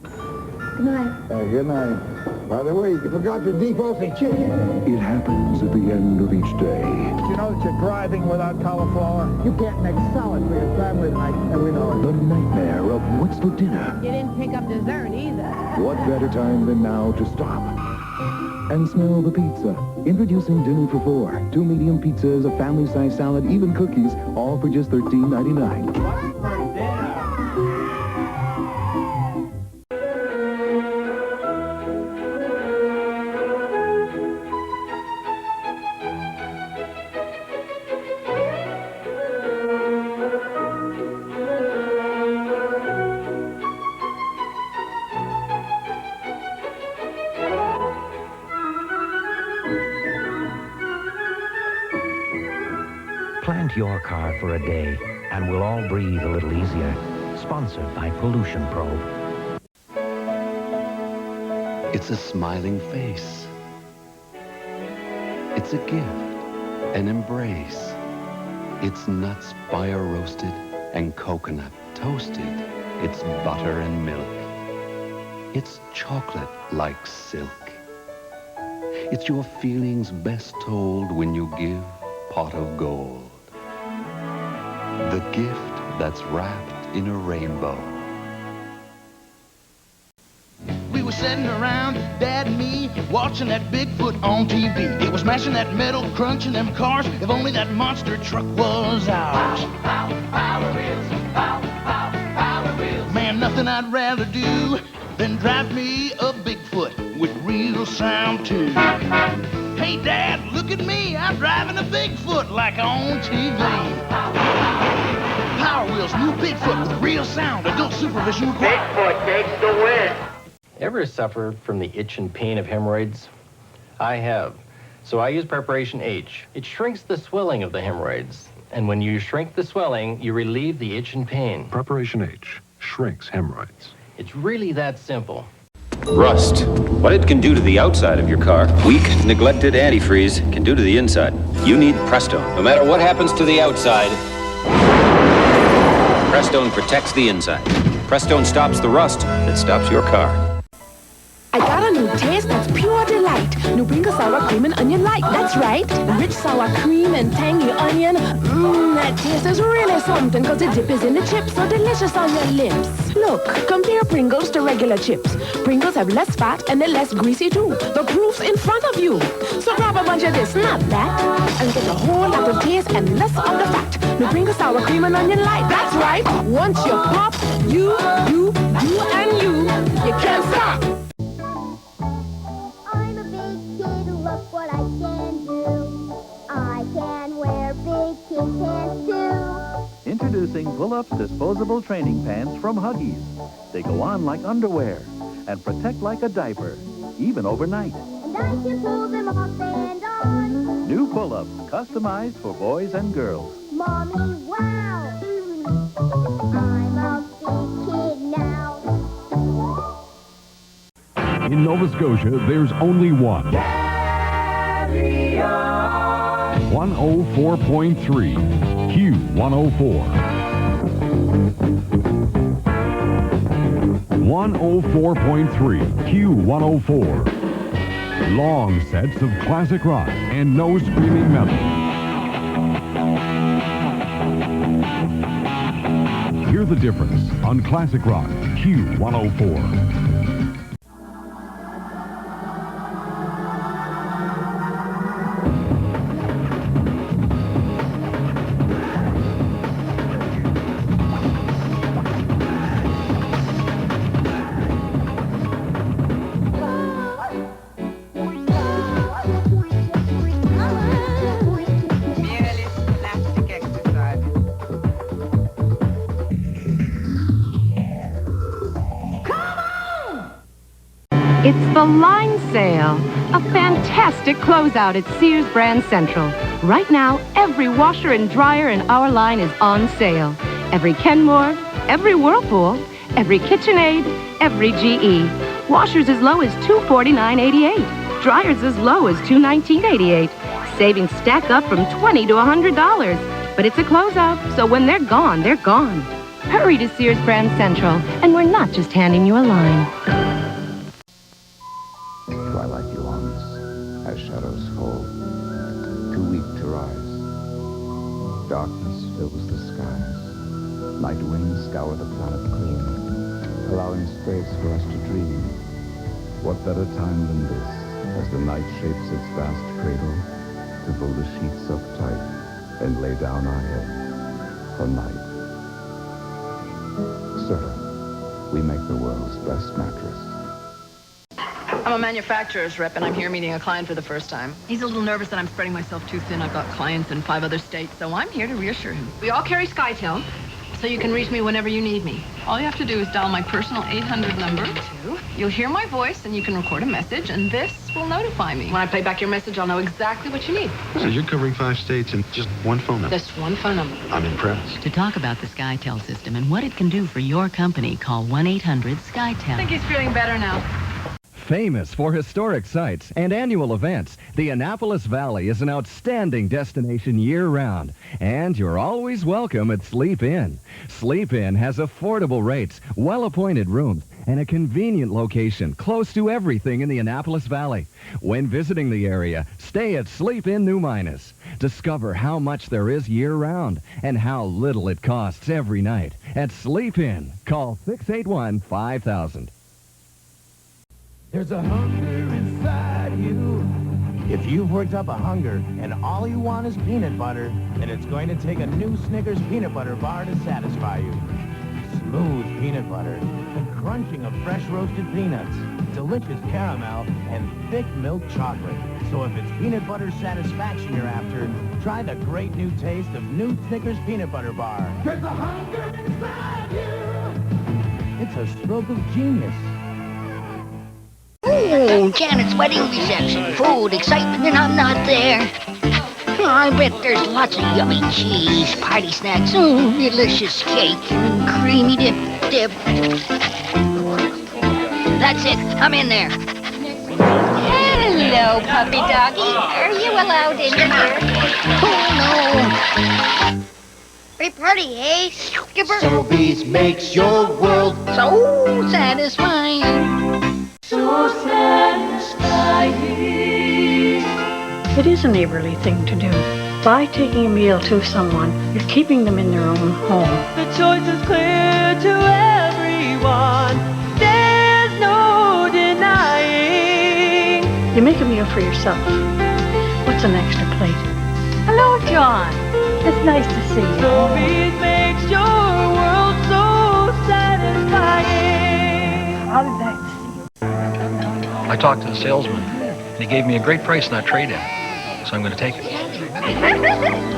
Good night. Good night. By the way, you forgot your defrosted chicken. It happens at the end of each day. You know that you're driving without cauliflower? You can't make salad for your family tonight, and we know it. The nightmare of what's for dinner. You didn't pick up dessert either. What better time than now to stop and smell the pizza? Introducing Dinner for Four. 2 medium pizzas, a family-size salad, even cookies, all for just $13.99. Plant your car for a day, and we'll all breathe a little easier. Sponsored by Pollution Probe. It's a smiling face. It's a gift, an embrace. It's nuts fire-roasted and coconut toasted. It's butter and milk. It's chocolate like silk. It's your feelings best told when you give pot of gold. The gift that's wrapped in a rainbow. We were sitting around, Dad and me, watching that Bigfoot on TV. It was smashing that metal, crunching them cars. If only that monster truck was ours. Power wheels, power wheels. Man, nothing I'd rather do than drive me a Bigfoot with real sound too. Hey, Dad, look at me. I'm driving a Bigfoot like on TV. Power Wheels, new Bigfoot with real sound. Adult supervision required. Bigfoot takes the win. Ever suffer from the itch and pain of hemorrhoids? I have. So I use Preparation H. It shrinks the swelling of the hemorrhoids. And when you shrink the swelling, you relieve the itch and pain. Preparation H shrinks hemorrhoids. It's really that simple. Rust. What it can do to the outside of your car, weak, neglected antifreeze can do to the inside. You need Prestone. No matter what happens to the outside, Prestone protects the inside. Prestone stops the rust that stops your car. I got a new taste that's pure delight. New Pringles sour cream and onion light. That's right. Rich sour cream and tangy onion. Mmm, that taste is really something because the dip is in the chips, so delicious on your lips. Look, compare Pringles to regular chips. Pringles have less fat and they're less greasy too. The proof's in front of you. So grab a bunch of this, not that, and get a whole lot of taste and less of the fat. New Pringles sour cream and onion light. That's right. Once you pop, you, and you can't stop. Look what I can do. I can wear big kid pants too. Introducing Pull-Ups Disposable Training Pants from Huggies. They go on like underwear and protect like a diaper, even overnight. And I can pull them off and on. New Pull-Ups, customized for boys and girls. Mommy, wow! I'm a big kid now. In Nova Scotia, there's only one. 104.3 Q104. 104.3 Q104. Long sets of classic rock and no screaming metal. Hear the difference on classic rock Q104. It's the line sale, a fantastic closeout at Sears Brand Central. Right now, every washer and dryer in our line is on sale. Every Kenmore, every Whirlpool, every KitchenAid, every GE. Washers as low as $249.88. Dryers as low as $219.88. Savings stack up from $20 to $100. But it's a closeout, so when they're gone, they're gone. Hurry to Sears Brand Central, and we're not just handing you a line. Twilight yawns as shadows fall, too weak to rise. Darkness fills the skies. Night winds scour the planet clean, allowing space for us to dream. What better time than this, as the night shapes its vast cradle, to pull the sheets up tight and lay down our heads for night. Serta, we make the world's best mattress. I'm a manufacturer's rep, and I'm here meeting a client for the first time. He's a little nervous that I'm spreading myself too thin. I've got clients in 5 other states, so I'm here to reassure him. We all carry SkyTel, so you can reach me whenever you need me. All you have to do is dial my personal 800 number. You'll hear my voice, and you can record a message, and this will notify me. When I play back your message, I'll know exactly what you need. So you're covering 5 states in just one phone number? Just one phone number. I'm impressed. To talk about the SkyTel system and what it can do for your company, call 1-800-SkyTel. I think he's feeling better now. Famous for historic sites and annual events, the Annapolis Valley is an outstanding destination year-round. And you're always welcome at Sleep Inn. Sleep Inn has affordable rates, well-appointed rooms, and a convenient location close to everything in the Annapolis Valley. When visiting the area, stay at Sleep Inn New Minas. Discover how much there is year-round and how little it costs every night at Sleep In. Call 681-5000. There's a hunger inside you. If you've worked up a hunger and all you want is peanut butter, then it's going to take a new Snickers peanut butter bar to satisfy you. Smooth peanut butter, the crunching of fresh roasted peanuts, delicious caramel, and thick milk chocolate. So if it's peanut butter satisfaction you're after, try the great new taste of new Snickers peanut butter bar. There's a hunger inside you. It's a stroke of genius. Ooh, Janet's wedding reception, food, excitement, and I'm not there. Oh, I bet there's lots of yummy cheese, party snacks, delicious cake, and creamy dip. That's it, I'm in there. Hello, puppy doggy. Are you allowed in here? Oh, no. Great party, eh, Skipper? Sobeys makes your world so satisfying. So satisfying. It is a neighborly thing to do. By taking a meal to someone, you're keeping them in their own home. The choice is clear to everyone. There's no denying. You make a meal for yourself. What's an extra plate? Hello, John. It's nice to see you. Sobeys makes your world so satisfying. How did that? I talked to the salesman, and he gave me a great price on that trade-in, so I'm going to take it.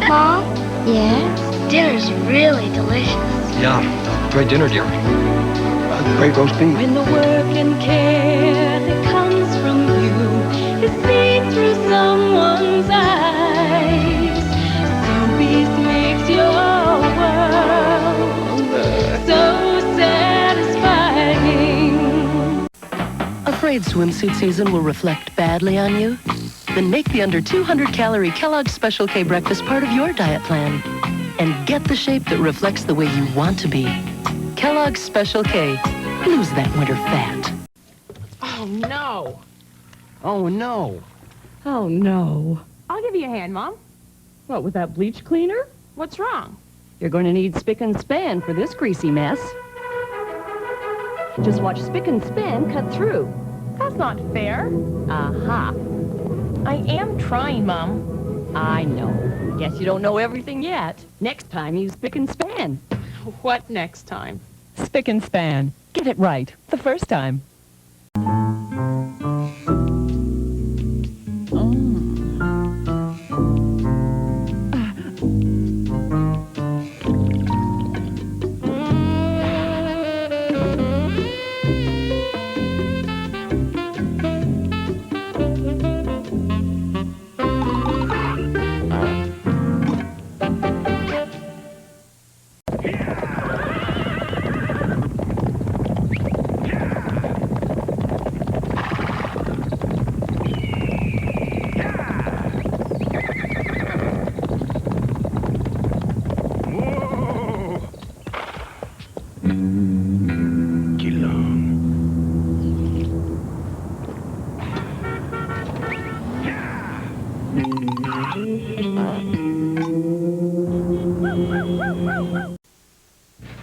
Mom? Yes? Dinner's really delicious. Yeah, great dinner, dear. Great roast beef. When the work and care that comes from you is seen through someone's eyes, Sobeys makes your world so satisfying. Afraid swimsuit season will reflect badly on you? Then make the under 200-calorie Kellogg's Special K breakfast part of your diet plan. And get the shape that reflects the way you want to be. Kellogg's Special K. Lose that winter fat. Oh, no. Oh, no. Oh, no. I'll give you a hand, Mom. What, with that bleach cleaner? What's wrong? You're going to need Spick and Span for this greasy mess. Just watch Spick and Span cut through. That's not fair. Aha. I am trying, Mom. I know. Guess you don't know everything yet. Next time, use Spick and Span. What next time? Spick and Span. Get it right the first time.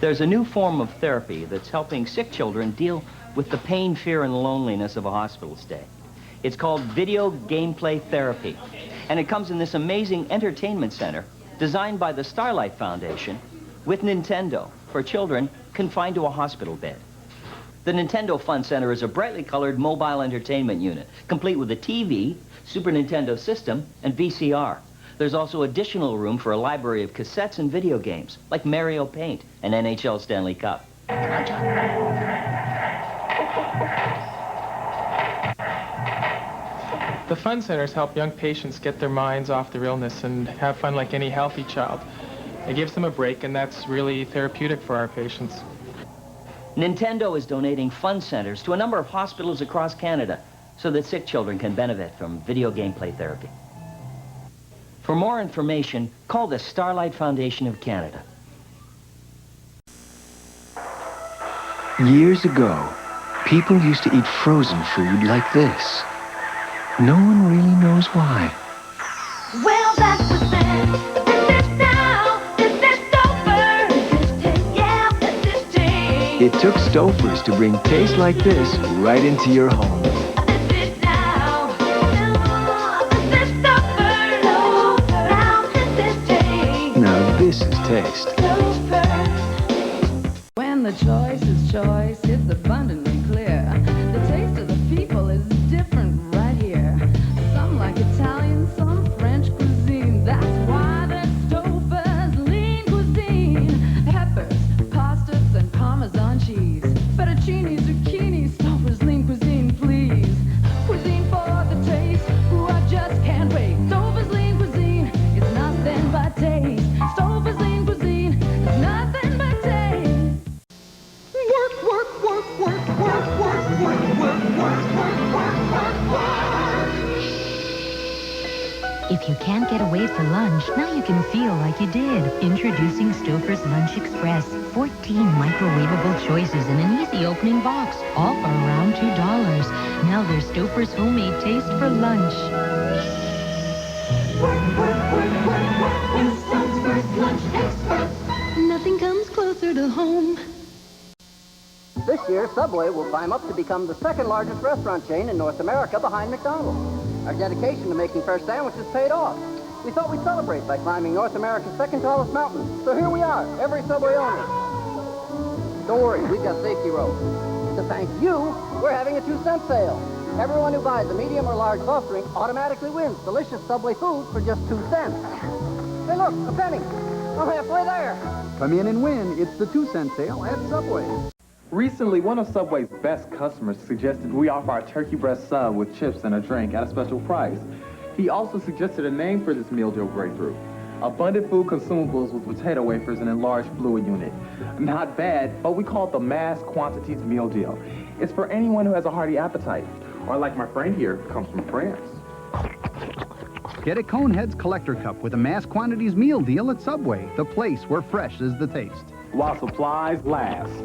There's a new form of therapy that's helping sick children deal with the pain, fear, and loneliness of a hospital stay. It's called video gameplay therapy, and it comes in this amazing entertainment center designed by the Starlight Foundation with Nintendo for children confined to a hospital bed. The Nintendo Fun Center is a brightly colored mobile entertainment unit, complete with a TV, Super Nintendo system, and VCR. There's also additional room for a library of cassettes and video games, like Mario Paint and NHL Stanley Cup. The Fun Centers help young patients get their minds off their illness and have fun like any healthy child. It gives them a break, and that's really therapeutic for our patients. Nintendo is donating Fun Centers to a number of hospitals across Canada so that sick children can benefit from video gameplay therapy. For more information, call the Starlight Foundation of Canada. Years ago, people used to eat frozen food like this. No one really knows why. Well, that was It took Stouffer's to bring taste like this right into your home. Now this is taste. When the choice is choice, it's abundantly clear. The taste of the people is different right here. Some like Italian, some French cuisine. That's why there's Stouffer's lean cuisine. Peppers, pastas, and Parmesan cheese. Fettuccine, zucchini, Stouffer's lean cuisine, please. Cuisine for the taste, ooh, I just can't wait. Stouffer's lean cuisine is nothing but taste. Stouffer's lean cuisine is nothing but taste. If you can't get away for lunch, now you can feel like you did. Introducing Stouffer's Lunch Express. 14 microwavable choices in an easy opening box, all for around $2. Now there's Stouffer's homemade taste for lunch. Nothing comes closer to home. This year, Subway will climb up to become the second largest restaurant chain in North America behind McDonald's. Our dedication to making fresh sandwiches paid off. We thought we'd celebrate by climbing North America's second tallest mountain. So here we are, every Subway owner. Don't worry, we've got safety ropes. To thank you, we're having a 2-cent sale. Everyone who buys a medium or large soft drink automatically wins delicious Subway food for just 2 cents. Hey, look, a penny. I'm halfway there. Come in and win. It's the 2-cent sale at Subway. Recently, one of Subway's best customers suggested we offer our turkey breast sub with chips and a drink at a special price. He also suggested a name for this meal deal breakthrough. Abundant food consumables with potato wafers and enlarged fluid unit. Not bad, but we call it the mass quantities meal deal. It's for anyone who has a hearty appetite, or like my friend here, comes from France. Get a Coneheads Collector Cup with a mass quantities meal deal at Subway, the place where fresh is the taste. While supplies last.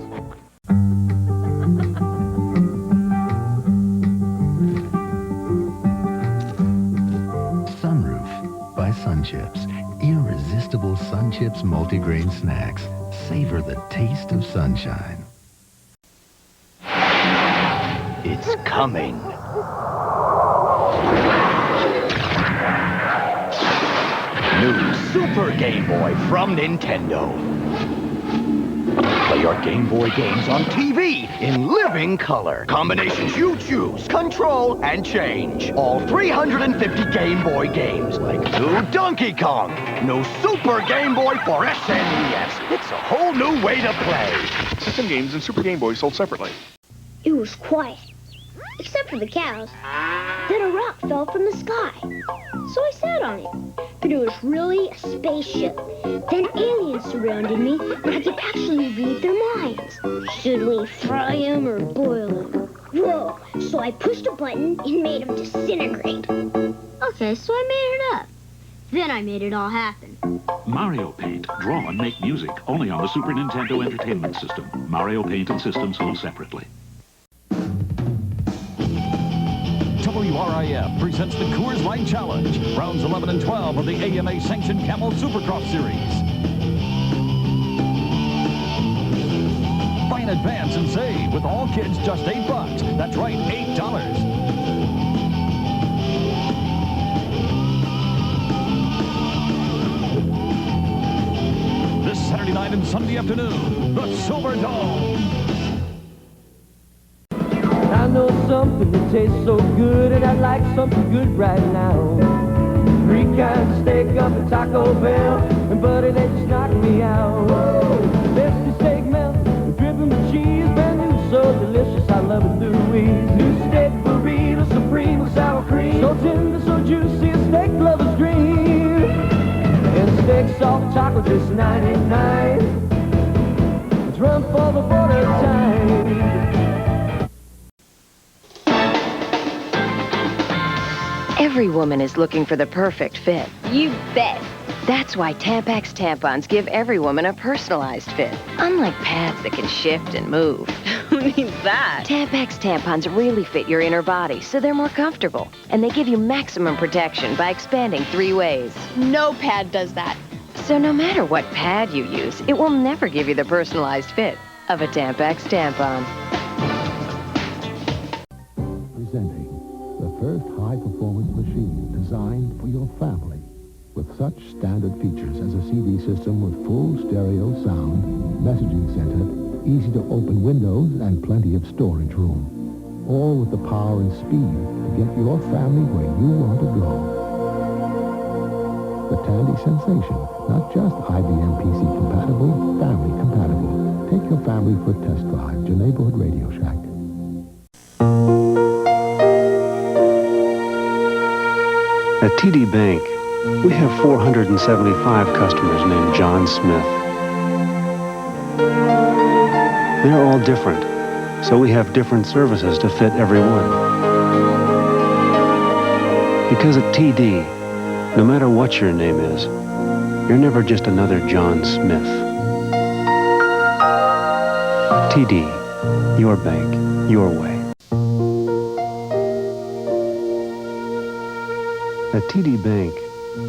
Sunroof by Sun Chips. Irresistible Sun Chips multigrain snacks. Savor the taste of sunshine. It's coming. New Super Game Boy from Nintendo. Play your Game Boy games on TV in living color. Combinations you choose, control, and change. All 350 Game Boy games, like new Donkey Kong, new Super Game Boy for SNES. It's a whole new way to play. System games and Super Game Boy sold separately. It was quiet, except for the cows. Then a rock fell from the sky, so I sat on it. But it was really a spaceship. Then aliens surrounded me, and I could actually read their minds. Should we fry them or boil them? Whoa, so I pushed a button and made them disintegrate. Okay, so I made it up. Then I made it all happen. Mario Paint. Draw and make music. Only on the Super Nintendo Entertainment System. Mario Paint and System sold separately. WRIF presents the Coors Light Challenge, rounds 11 and 12 of the AMA-sanctioned Camel Supercross Series. Buy in advance and save with all kids just $8. That's right, $8. This Saturday night and Sunday afternoon, the Silver Dome. I know something that tastes so good, and I'd like something good right now. 3 kinds of steak up at Taco Bell, and buddy, they just knock me out. Best steak melt, dripping with cheese, brand new, so delicious, I love it, Louise. New steak burrito, supreme with sour cream, so tender, so juicy, a steak lover's dream. And steak soft taco just 99. Let's run for the border time. Every woman is looking for the perfect fit. You bet. That's why Tampax tampons give every woman a personalized fit. Unlike pads that can shift and move. means that? Tampax tampons really fit your inner body, so they're more comfortable. And they give you maximum protection by expanding 3 ways. No pad does that. So no matter what pad you use, it will never give you the personalized fit of a Tampax tampon. Presenting the first high-performance machine designed for your family with such standard features as a CD system with full stereo sound, messaging center, easy-to-open windows, and plenty of storage room. All with the power and speed to get your family where you want to go. The Tandy Sensation, not just IBM PC compatible, family compatible. Take your family for a test drive to Neighborhood Radio Shack. At TD Bank, we have 475 customers named John Smith. They're all different, so we have different services to fit everyone. Because at TD, no matter what your name is, you're never just another John Smith. TD, your bank, your way. At TD Bank,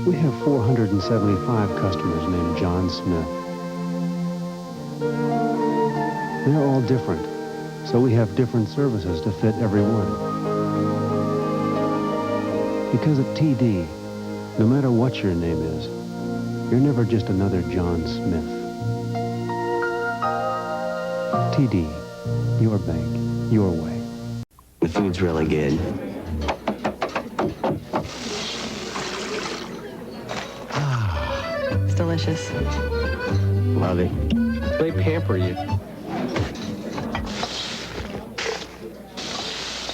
we have 475 customers named John Smith. They're all different, so we have different services to fit everyone. Because at TD, no matter what your name is, you're never just another John Smith. TD, your bank, your way. The food's really good. It's delicious. Love it. They pamper you.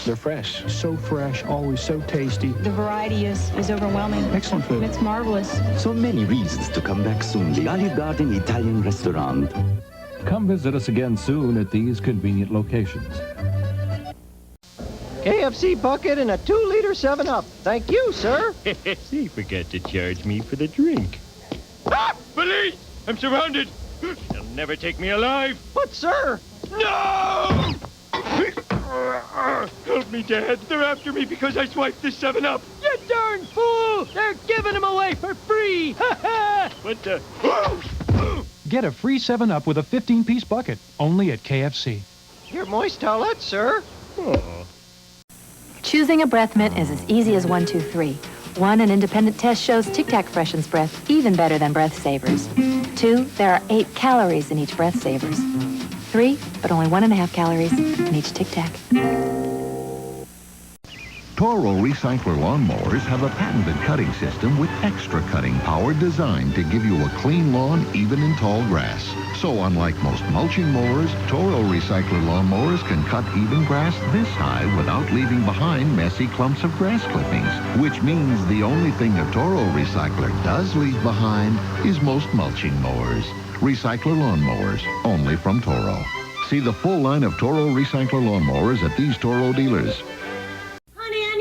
They're fresh. So fresh, always so tasty. The variety is overwhelming. Excellent food. It's marvelous. So many reasons to come back soon. The Olive Garden Italian Restaurant. Come visit us again soon at these convenient locations. KFC bucket and a 2-liter 7-Up. Thank you, sir. He forgot to charge me for the drink. Ah! Police! I'm surrounded. They'll never take me alive. But, sir... No! Help me, Dad. They're after me because I swiped this 7-Up. You darn fool! They're giving them away for free! Ha ha! What the... Get a free 7-Up with a 15-piece bucket, only at KFC. Your moist towelette, sir. Oh. Choosing a breath mint is as easy as 1, 2, 3. 1, an independent test shows Tic Tac freshens breath even better than Breath Savers. 2, there are 8 calories in each Breath Savers. 3, but only 1.5 calories in each Tic Tac. Toro Recycler lawnmowers have a patented cutting system with extra cutting power designed to give you a clean lawn even in tall grass. So unlike most mulching mowers, Toro Recycler lawnmowers can cut even grass this high without leaving behind messy clumps of grass clippings, which means the only thing a Toro Recycler does leave behind is most mulching mowers. Recycler lawnmowers, only from Toro. See the full line of Toro Recycler lawnmowers at these Toro dealers.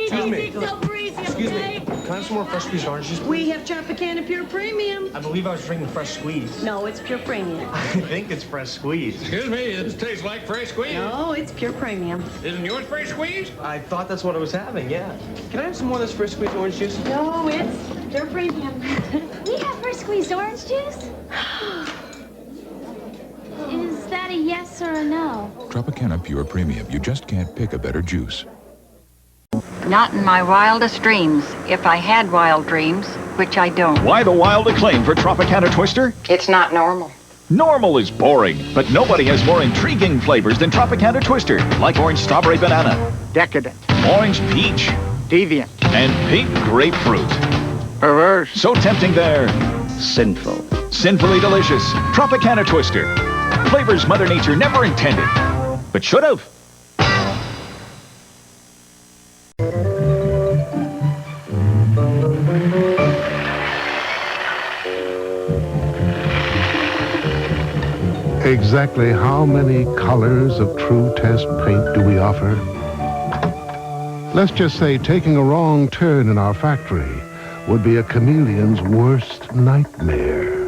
Excuse me. Can I have some more fresh squeezed orange juice, please? We have Tropicana Pure Premium. I believe I was drinking fresh squeeze. No, it's Pure Premium. I think it's fresh squeeze. Excuse me, this tastes like fresh squeeze. No, it's Pure Premium. Isn't yours fresh squeeze? I thought that's what I was having, yeah. Can I have some more of this fresh squeezed orange juice? No, it's Pure Premium. We have fresh squeezed orange juice? Is that a yes or a no? Tropicana Pure Premium. You just can't pick a better juice. Not in my wildest dreams. If I had wild dreams, which I don't. Why the wild acclaim for Tropicana Twister? It's not normal. Normal is boring, but nobody has more intriguing flavors than Tropicana Twister. Like orange strawberry banana. Decadent. Orange peach. Deviant. And pink grapefruit. Perverse. So tempting they're sinful. Sinfully delicious. Tropicana Twister. Flavors Mother Nature never intended, but should have. Exactly how many colors of True Test paint do we offer? Let's just say taking a wrong turn in our factory would be a chameleon's worst nightmare.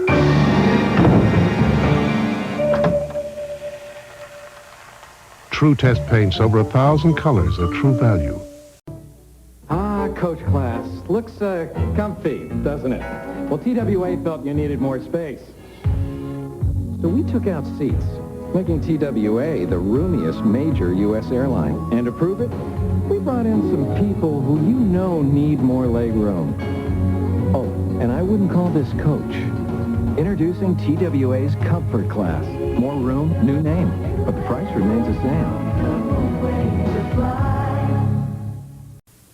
True Test paints over 1,000 colors of true value. Ah, coach class. Looks comfy, doesn't it? Well, TWA felt you needed more space. So we took out seats, making TWA the roomiest major U.S. airline. And to prove it, we brought in some people who you know need more leg room. Oh, and I wouldn't call this coach. Introducing TWA's Comfort Class. More room, new name, but the price remains the same.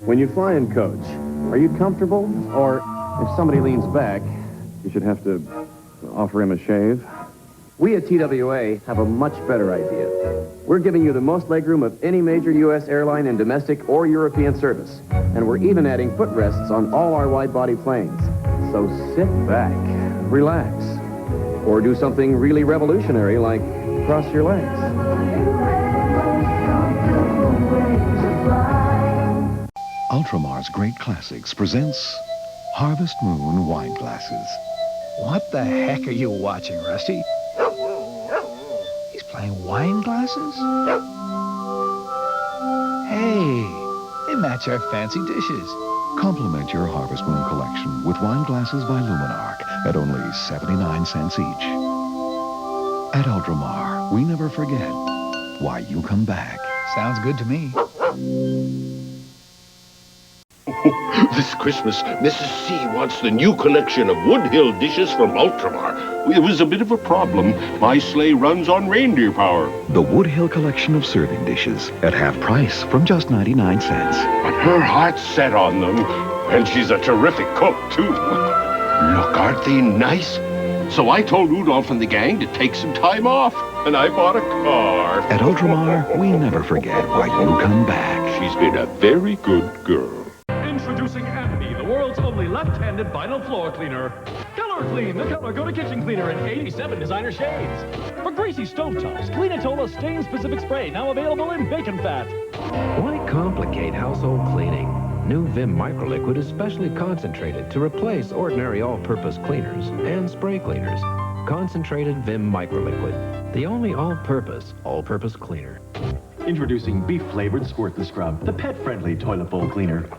When you fly in coach, are you comfortable? Or if somebody leans back, you should have to offer him a shave? We at TWA have a much better idea. We're giving you the most legroom of any major U.S. airline in domestic or European service. And we're even adding footrests on all our wide-body planes. So sit back, relax, or do something really revolutionary like cross your legs. Ultramar's Great Classics presents Harvest Moon wine glasses. What the heck are you watching, Rusty? He's playing wine glasses? Hey, they match our fancy dishes. Complement your Harvest Moon collection with wine glasses by Luminarc at only 79 cents each. At Ultramar, we never forget why you come back. Sounds good to me. This Christmas, Mrs. C wants the new collection of Woodhill dishes from Ultramar. It was a bit of a problem. My sleigh runs on reindeer power. The Woodhill collection of serving dishes at half price from just 99 cents. But her heart's set on them, and she's a terrific cook, too. Look, aren't they nice? So I told Rudolph and the gang to take some time off, and I bought a car. At Ultramar, we never forget why you come back. She's been a very good girl. Introducing Amity, the world's only left-handed vinyl floor cleaner. Color Clean, the color go to kitchen cleaner in 87 designer shades. For greasy stovetops, Cleanatola stain-specific spray, now available in bacon fat. Why complicate household cleaning? New Vim Microliquid is specially concentrated to replace ordinary all-purpose cleaners and spray cleaners. Concentrated Vim Microliquid, the only all-purpose cleaner. Introducing beef-flavored Squirt the Scrub, the pet-friendly toilet bowl cleaner.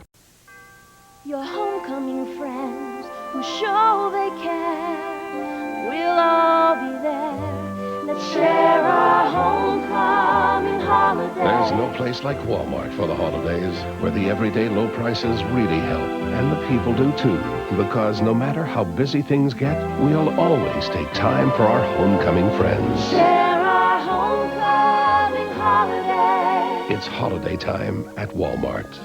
Your homecoming friends who show they care. We'll all be there. Let's share our homecoming holiday. There's no place like Walmart for the holidays, where the everyday low prices really help. And the people do too, because no matter how busy things get, we'll always take time for our homecoming friends. Share our homecoming holiday. It's holiday time at Walmart.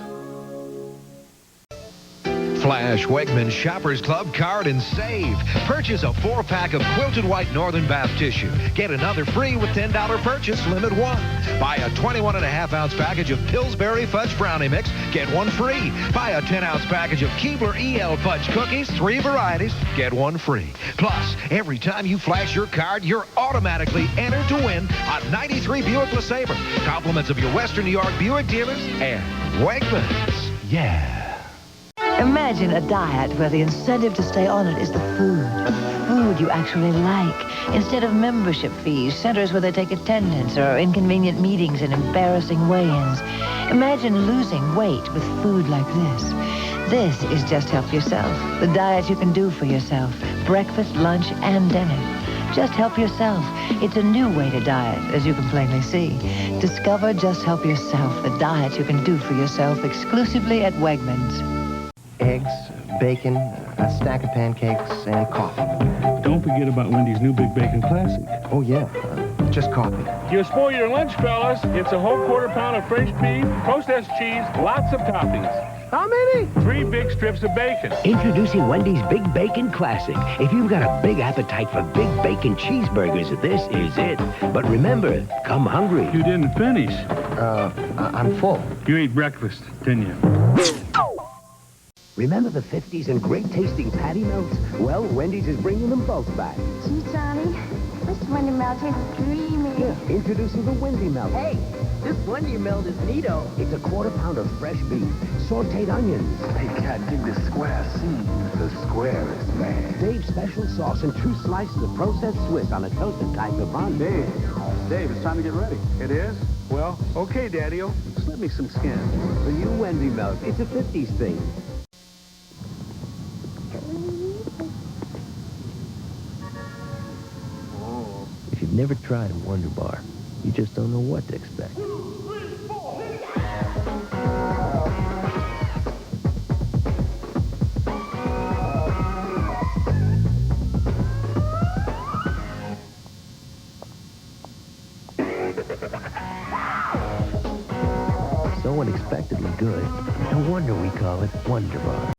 Flash Wegmans Shoppers Club card and save. Purchase a 4-pack of quilted white Northern Bath tissue. Get another free with $10 purchase, limit 1. Buy a 21.5-ounce package of Pillsbury Fudge Brownie Mix. Get 1 free. Buy a 10-ounce package of Keebler EL Fudge Cookies, 3 varieties. Get 1 free. Plus, every time you flash your card, you're automatically entered to win a 93 Buick LeSabre. Compliments of your Western New York Buick dealers and Wegmans. Yeah. Imagine a diet where the incentive to stay on it is the food you actually like, instead of membership fees, centers where they take attendance, or inconvenient meetings and embarrassing weigh-ins. Imagine losing weight with food like this. This is Just Help Yourself, the diet you can do for yourself, breakfast, lunch, and dinner. Just Help Yourself. It's a new way to diet, as you can plainly see. Discover Just Help Yourself, the diet you can do for yourself exclusively at Wegmans. Eggs, bacon, a stack of pancakes, and coffee. Don't forget about Wendy's new Big Bacon Classic. Oh, yeah. Just coffee. You spoil your lunch, fellas. It's a whole quarter-pound of French beef, processed cheese, lots of toppings. How many? 3 big strips of bacon. Introducing Wendy's Big Bacon Classic. If you've got a big appetite for big bacon cheeseburgers, this is it. But remember, come hungry. You didn't finish. I'm full. You ate breakfast, didn't you? Remember the 50s and great-tasting patty melts? Well, Wendy's is bringing them both back. Gee, Johnny, this Wendy melt tastes creamy. Yeah, introducing the Wendy melt. Hey, this Wendy melt is neato. It's a quarter-pound of fresh beef, sautéed onions. Hey, Cat, dig this square. The square is mad. Dave's special sauce and 2 slices of processed Swiss on a toasted Kaiser bun. Dave, Dave, it's time to get ready. It is? Well, okay, Daddy-o. Slip me some skin. For you, Wendy Milk, it's a 50s thing. If you've never tried a Wonder Bar, you just don't know what to expect. So unexpectedly good, no wonder we call it Wonder Bar.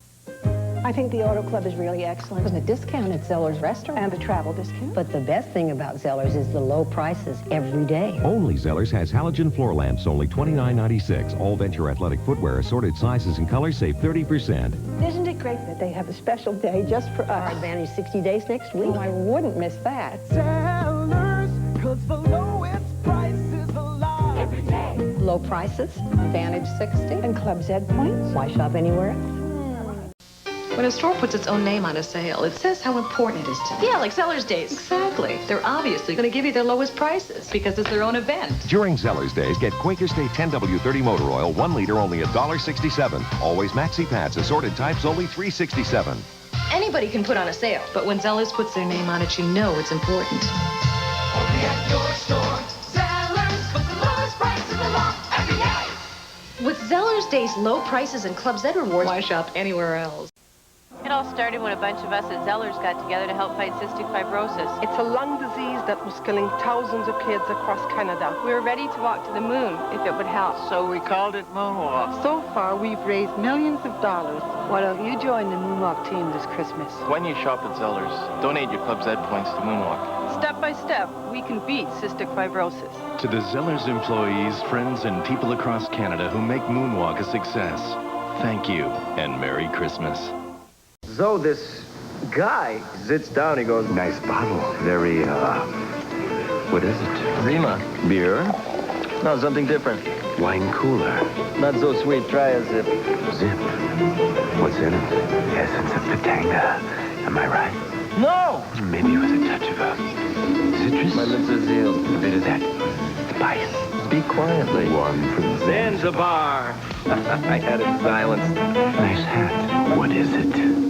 I think the Auto Club is really excellent. And a discount at Zeller's restaurant. And the travel discount. But the best thing about Zeller's is the low prices every day. Only Zeller's has halogen floor lamps, only $29.96. All Venture athletic footwear, assorted sizes and colors, save 30%. Isn't it great that they have a special day just for us? Our Advantage 60 days next week. Oh, I wouldn't miss that. Zeller's, 'cause the lowest price is a lot. Every day. Low prices, Advantage 60, and Club Z points. Why shop anywhere else? When a store puts its own name on a sale, it says how important it is to them. Yeah, like Zeller's Days. Exactly. They're obviously going to give you their lowest prices because it's their own event. During Zeller's Days, get Quaker State 10W30 motor oil, 1 liter, only $1.67. Always Maxi Pads, assorted types, only $3.67. Anybody can put on a sale, but when Zeller's puts their name on it, you know it's important. Only at your store. Zeller's, but the lowest price is a lot every day. With Zeller's Days low prices and Club Z rewards, why shop anywhere else? It all started when a bunch of us at Zeller's got together to help fight cystic fibrosis. It's a lung disease that was killing thousands of kids across Canada. We were ready to walk to the moon if it would help. So we called it Moonwalk. So far, we've raised millions of dollars. Why don't you join the Moonwalk team this Christmas? When you shop at Zeller's, donate your Club Z points to Moonwalk. Step by step, we can beat cystic fibrosis. To the Zeller's employees, friends, and people across Canada who make Moonwalk a success, thank you and Merry Christmas. So this guy sits down, he goes, nice bottle. Very, what is it? Rima. Beer? No, something different. Wine cooler. Not so sweet, try a zip. Zip? What's in it? Essence of Patanga. Am I right? No! Maybe with a touch of citrus? My lips are sealed. A bit of that spice. Speak quietly. One from Zanzibar. I had it silenced. Nice hat. What is it?